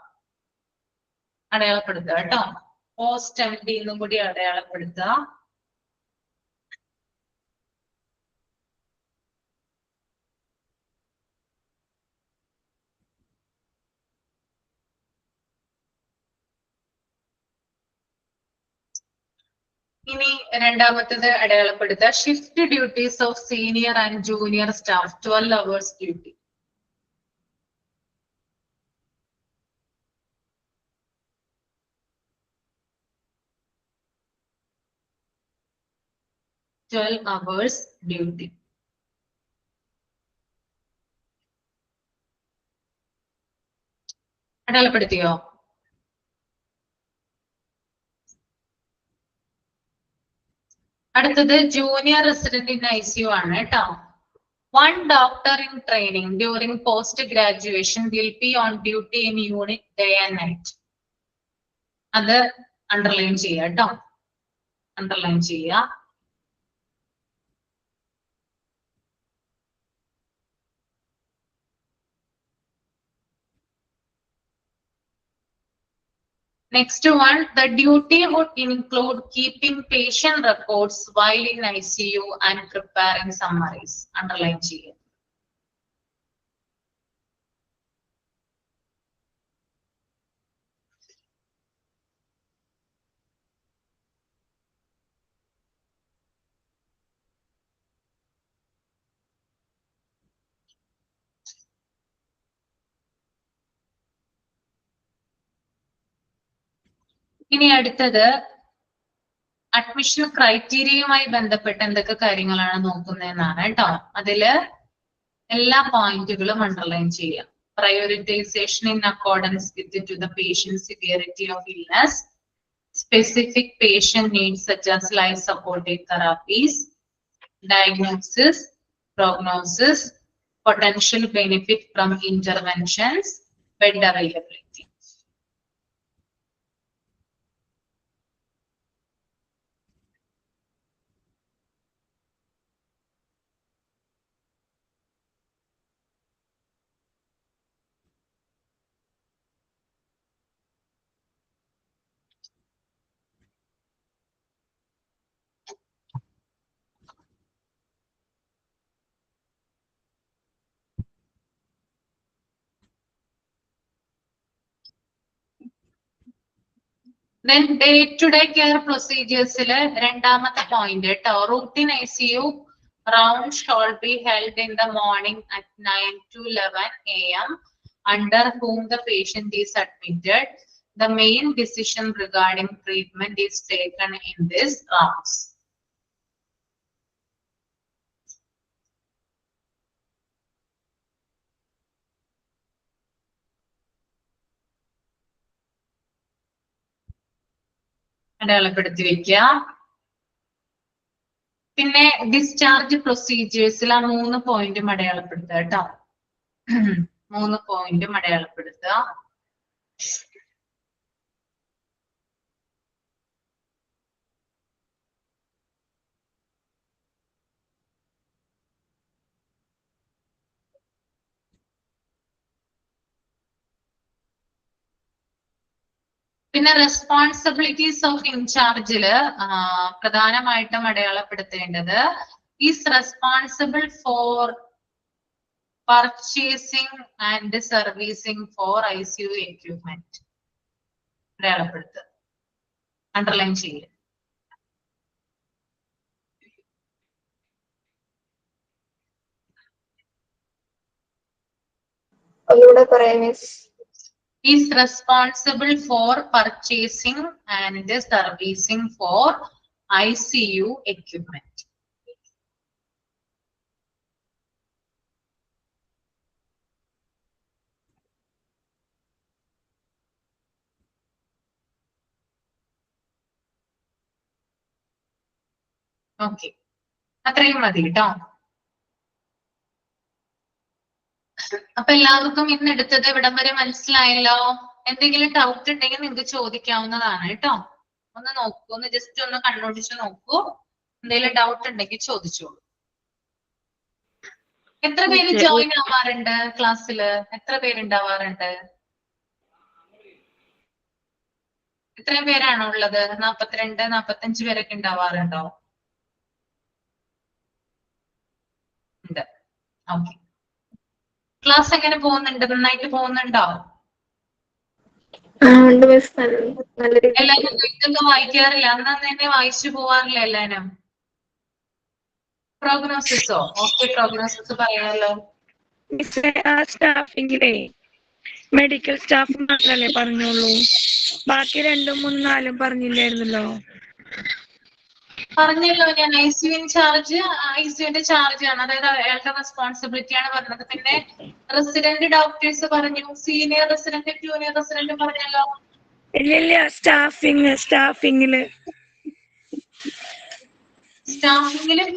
അടയാളപ്പെടുത്തുക കേട്ടോ. പോസ്റ്റ് MD എന്നും കൂടി അടയാളപ്പെടുത്തുക. ഇനി രണ്ടാമത്തേത് അടയാളപ്പെടുത്തുക shift duties of senior and junior staff 12 hours duty. Duty. അടയാളപ്പെടുത്തിയോ? അടുത്തത് ജൂനിയർ റെസിഡന്റ് ഇൻ ICU ആണ് കേട്ടോ. One doctor in training during post graduation will be on duty in unit day and night. അത് അണ്ടർലൈൻ ചെയ്യുക കേട്ടോ. Underline ചെയ്യുക. Next one, the duty would include keeping patient records while in ICU and preparing summaries. Underline ചെയ്യുക. ഇനി അടുത്തത് admission ക്രൈറ്റീരിയയുമായി ബന്ധപ്പെട്ട് എന്തൊക്കെ കാര്യങ്ങളാണ് നോക്കുന്നതെന്നാണ് കേട്ടോ. അതില് എല്ലാ പോയിന്റുകളും അണ്ടർലൈൻ ചെയ്യുക. Prioritisation in accordance with to the patient severity of illness, specific patient needs such as life supportive therapies, diagnosis, prognosis, potential benefit from interventions, bed availability. Then day-to-day care procedures രണ്ടാമത്തെ point കേട്ടോ. Routine ICU round shall be held in the morning at 9 to 11 AM under whom the patient is admitted. The main decision regarding treatment is taken in this rounds. അടയാളപ്പെടുത്തി വെക്കുക. പിന്നെ discharge പ്രൊസീജിയേഴ്സിൽ ആ 3 പോയിന്റും അടയാളപ്പെടുത്തുക കേട്ടോ. 3 പോയിന്റും അടയാളപ്പെടുത്തുക. പിന്നെ റെസ്പോൺസിബിലിറ്റീസ് ഓഫ് ഇൻചാർജില് പ്രധാനമായിട്ടും അടയാളപ്പെടുത്തേണ്ടത് is responsible for purchasing and servicing for ICU equipment. അടയാളപ്പെടുത്തുക, അണ്ടർലൈൻ ചെയ്യുക. ഒന്നുകൂടെ പറയാം miss. Is responsible for purchasing and servicing for ICU equipment. Okay, അത്രയും മതി കേട്ടോ. അപ്പൊ എല്ലാവർക്കും ഇന്ന് എടുത്തത് ഇവിടം വരെ മനസ്സിലായല്ലോ. എന്തെങ്കിലും ഡൗട്ട് ഉണ്ടെങ്കിൽ നിങ്ങൾക്ക് ചോദിക്കാവുന്നതാണ് കേട്ടോ. ഒന്ന് നോക്കൂ, ഒന്ന് ജസ്റ്റ് ഒന്ന് കണ്ണോടിച്ച് നോക്കൂ. എന്തെങ്കിലും ഡൗട്ട് ഉണ്ടെങ്കിൽ ചോദിച്ചോളൂ. എത്ര പേര് ജോയിൻ ആവാറുണ്ട് ക്ലാസ്സില്? എത്ര പേരുണ്ടാവാറുണ്ട്? എത്രയും പേരാണോ ഉള്ളത്? 42, 45 പേരൊക്കെ ഉണ്ടാവാറുണ്ടോ? ഉണ്ട്. ഓക്കെ. ക്ലാസ് എങ്ങനെ പോകുന്നുണ്ട്? നന്നായിട്ട് പോകുന്നുണ്ടോ? എല്ലാരും ഇതൊക്കെ വായിക്കാറില്ല? അന്ന് തന്നെ വായിച്ചു പോവാറില്ല എല്ലാരും? പ്രോഗ്നോസിസോ? ഓക്കെ, പ്രോഗ്നോസിസ് പറയാമല്ലോ. സ്റ്റാഫിങ്ങിലേ മെഡിക്കൽ സ്റ്റാഫ് മാത്രല്ലേ പറഞ്ഞോളൂ, ബാക്കി 2, 3, 4 പറഞ്ഞില്ലായിരുന്നല്ലോ? പറഞ്ഞല്ലോ ഞാൻ. ICU ഇൻചാർജ് ICUന്റെ ചാർജ് ആണ്, അതായത് അയാളുടെ റെസ്പോൺസിബിലിറ്റി ആണ് പറഞ്ഞത്. പിന്നെ റെസിഡന്റ് ഡോക്ടേഴ്സ് പറഞ്ഞു, സീനിയർ റെസിഡന്റ്, ജൂനിയർ റെസിഡന്റ് പറഞ്ഞല്ലോ. ഇല്ല, സ്റ്റാഫിങ്ങില്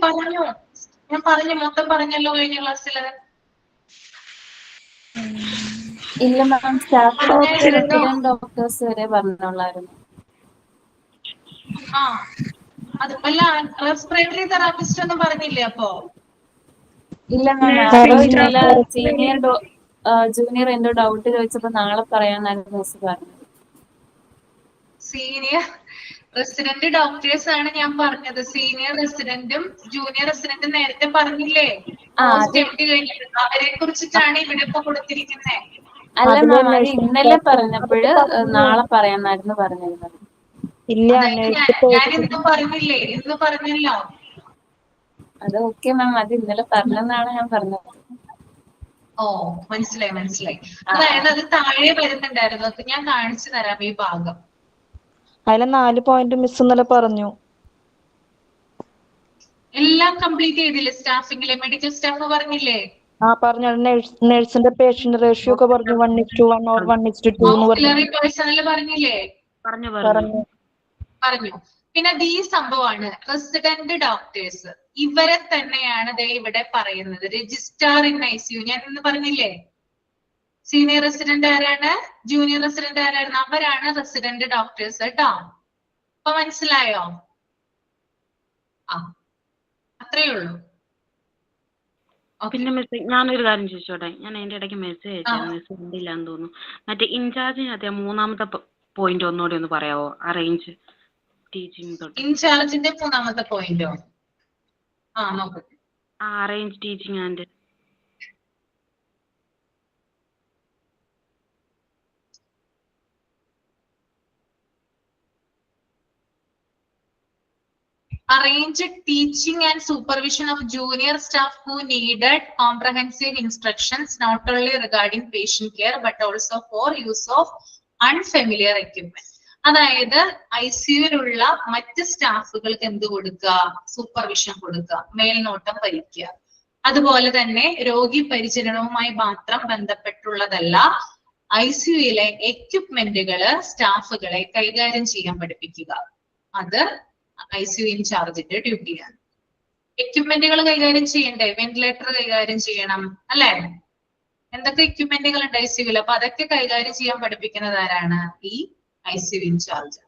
പറഞ്ഞു. ഞാൻ പറഞ്ഞു, മൊത്തം പറഞ്ഞല്ലോ കഴിഞ്ഞ ക്ലാസ്സില്. ഇല്ല മാം, സ്റ്റാഫ് ഡോക്ടർ, റെസിഡന്റ് ഡോക്ടേഴ്സ് വരെ പറഞ്ഞോളായിരുന്നു. ആ, അത് അല്ല, റെസ്പിറേറ്ററി തെറാപ്പിസ്റ്റ് ഒന്നും പറഞ്ഞില്ലേ അപ്പോ? ഇല്ല മാം, ഇന്നലെ ജൂനിയർ എന്തോ ഡൗട്ട് ചോദിച്ചപ്പോ നാളെ പറയാന്നായിരുന്നു മിസ് പറഞ്ഞത്. സീനിയർ റെസിഡന്റ് ഡോക്ടേഴ്സ് ആണ് ഞാൻ പറഞ്ഞത്. സീനിയർ റെസിഡന്റും ജൂനിയർ റെസിഡന്റും നേരത്തെ പറഞ്ഞില്ലേ? അവരെ കുറിച്ചിട്ടാണ് ഇവിടെ ഇപ്പൊ കൊടുത്തിരിക്കുന്നത്. അല്ല മാം, അത് ഇന്നലെ പറഞ്ഞപ്പോഴ് നാളെ പറയാന്നായിരുന്നു പറഞ്ഞിരുന്നത്. ഞാൻ ഇന്ന് പറഞ്ഞില്ലേ? ഇന്ന് പറഞ്ഞല്ലോ. അത് ഓക്കെ മാം, അത് ഇന്നലെ പറഞ്ഞെന്നാണ് ഞാൻ പറഞ്ഞത്. ഓ, മനസ്സിലായി. അതായത് അത് താഴെ വരുന്നുണ്ടായിരുന്നു. അപ്പൊ ഞാൻ കാണിച്ചു തരാം ഈ ഭാഗം. അതിലെ 4 പോയിന്റ് മിസ് ഇന്നലെ പറഞ്ഞു. എല്ലാം കംപ്ലീറ്റ് ചെയ്തില്ലേ? സ്റ്റാഫിങ്ങിലെ മെഡിക്കൽ സ്റ്റാഫ് പറഞ്ഞില്ലേ? പറഞ്ഞു. നഴ്സിന്റെ പേഷ്യന്റ് റേഷ്യോ ഒക്കെ പറഞ്ഞു. 1:1 or 1:2 ഓക്സിലറി പേഴ്സണൽ പറഞ്ഞില്ലേ? പറഞ്ഞു. പിന്നെ ഈ സംഭവമാണ് റെസിഡന്റ് ഡോക്ടേഴ്സ്. ഇവരെ തന്നെയാണ് ദേ ഇവിടെ പറയുന്നത്, രജിസ്ട്രാർ ഇൻ ICU. ഞാൻ ഇന്ന് പറഞ്ഞില്ലേ, സീനിയർ റെസിഡന്റ് ആരാണ്, ജൂനിയർ റെസിഡന്റ് ആരാണ്? അവരാണ് റെസിഡന്റ് ഡോക്ടേഴ്സ് കേട്ടോ. അപ്പൊ മനസ്സിലായോ? ആ, അത്രേ ഉള്ളൂ. പിന്നെ മെസ്സേജ് ഞാനൊരു കാര്യം ചോദിച്ചോട്ടെ, ഞാൻ അതിന്റെ ഇടയ്ക്ക് മെസ്സേജ് അയച്ചായിരുന്നു, മെസ്സേജ് ഉണ്ടില്ലാന്ന് തോന്നുന്നു. മറ്റേ ഇൻചാർജിനകത്തെ 3ാമത്തെ പോയിന്റ് ഒന്നുകൂടി ഒന്ന് പറയാവോ? അറേഞ്ച് ടീച്ചിങ് തൊട്ട്. ഇൻചാർജിന്റെ 3ാമത്തെ പോയിന്റോ? ആ, നോക്കട്ടെ. Arrange teaching and arrange teaching and supervision of junior staff who needed comprehensive instructions not only regarding patient care but also for use of unfamiliar equipment. അതായത് ICUവിലുള്ള മറ്റ് സ്റ്റാഫുകൾക്ക് എന്ത് കൊടുക്കുക? സൂപ്പർവിഷൻ കൊടുക്കുക, മേൽനോട്ടം വഹിക്കുക. അതുപോലെ തന്നെ രോഗി പരിചരണവുമായി മാത്രം ബന്ധപ്പെട്ടുള്ളതല്ല, ICUവിലെ എക്യുപ്മെന്റുകള് സ്റ്റാഫുകളെ കൈകാര്യം ചെയ്യാൻ പഠിപ്പിക്കുക. അത് ICU ഇൻചാർജിന്റെ ഡ്യൂട്ടിയാണ്. എക്യുപ്മെന്റുകൾ കൈകാര്യം ചെയ്യണ്ടേ? വെന്റിലേറ്റർ കൈകാര്യം ചെയ്യണം അല്ലെ? എന്തൊക്കെ എക്യുപ്മെന്റുകൾ ഉണ്ട് ICUവിൽ? അപ്പൊ അതൊക്കെ കൈകാര്യം ചെയ്യാൻ പഠിപ്പിക്കുന്നത് ആരാണ്? ഈ ICU in charge.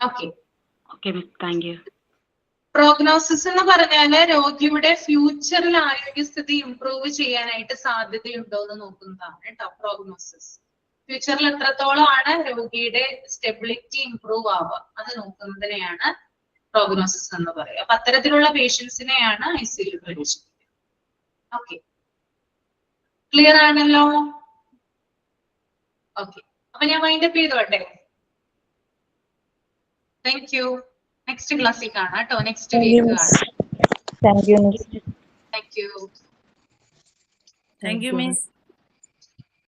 Okay. Okay miss, thank you. Prognosis എന്ന് പറഞ്ഞാല് രോഗിയുടെ ഫ്യൂച്ചറിൽ ആരോഗ്യസ്ഥിതി ഇംപ്രൂവ് ചെയ്യാനായിട്ട് സാധ്യതയുണ്ടോ എന്ന് നോക്കുന്നതാണ് കേട്ടോ പ്രോഗ്നോസിസ്. ഫ്യൂച്ചറിൽ എത്രത്തോളമാണ് രോഗിയുടെ സ്റ്റെബിലിറ്റി ഇംപ്രൂവ് ആവുക അത് നോക്കുന്നതിനെയാണ് പ്രോഗ്നോസിസ് എന്ന് പറയുക. അപ്പൊ അത്തരത്തിലുള്ള പേഷ്യൻസിനെയാണ് ICUയിൽ പ്രവേശിപ്പിക്കുക. ഓക്കെ, ക്ലിയർ ആണല്ലോ? ഓക്കെ, അപ്പൊ ഞാൻ വൈൻഡപ്പ് ചെയ്തോട്ടെ. Thank you. നെക്സ്റ്റ് ക്ലാസ്സിൽ കാണാം കേട്ടോ. നെക്സ്റ്റ് വീക്ക് കാണാം. Thank you miss. Thank U. Thank you, Miss.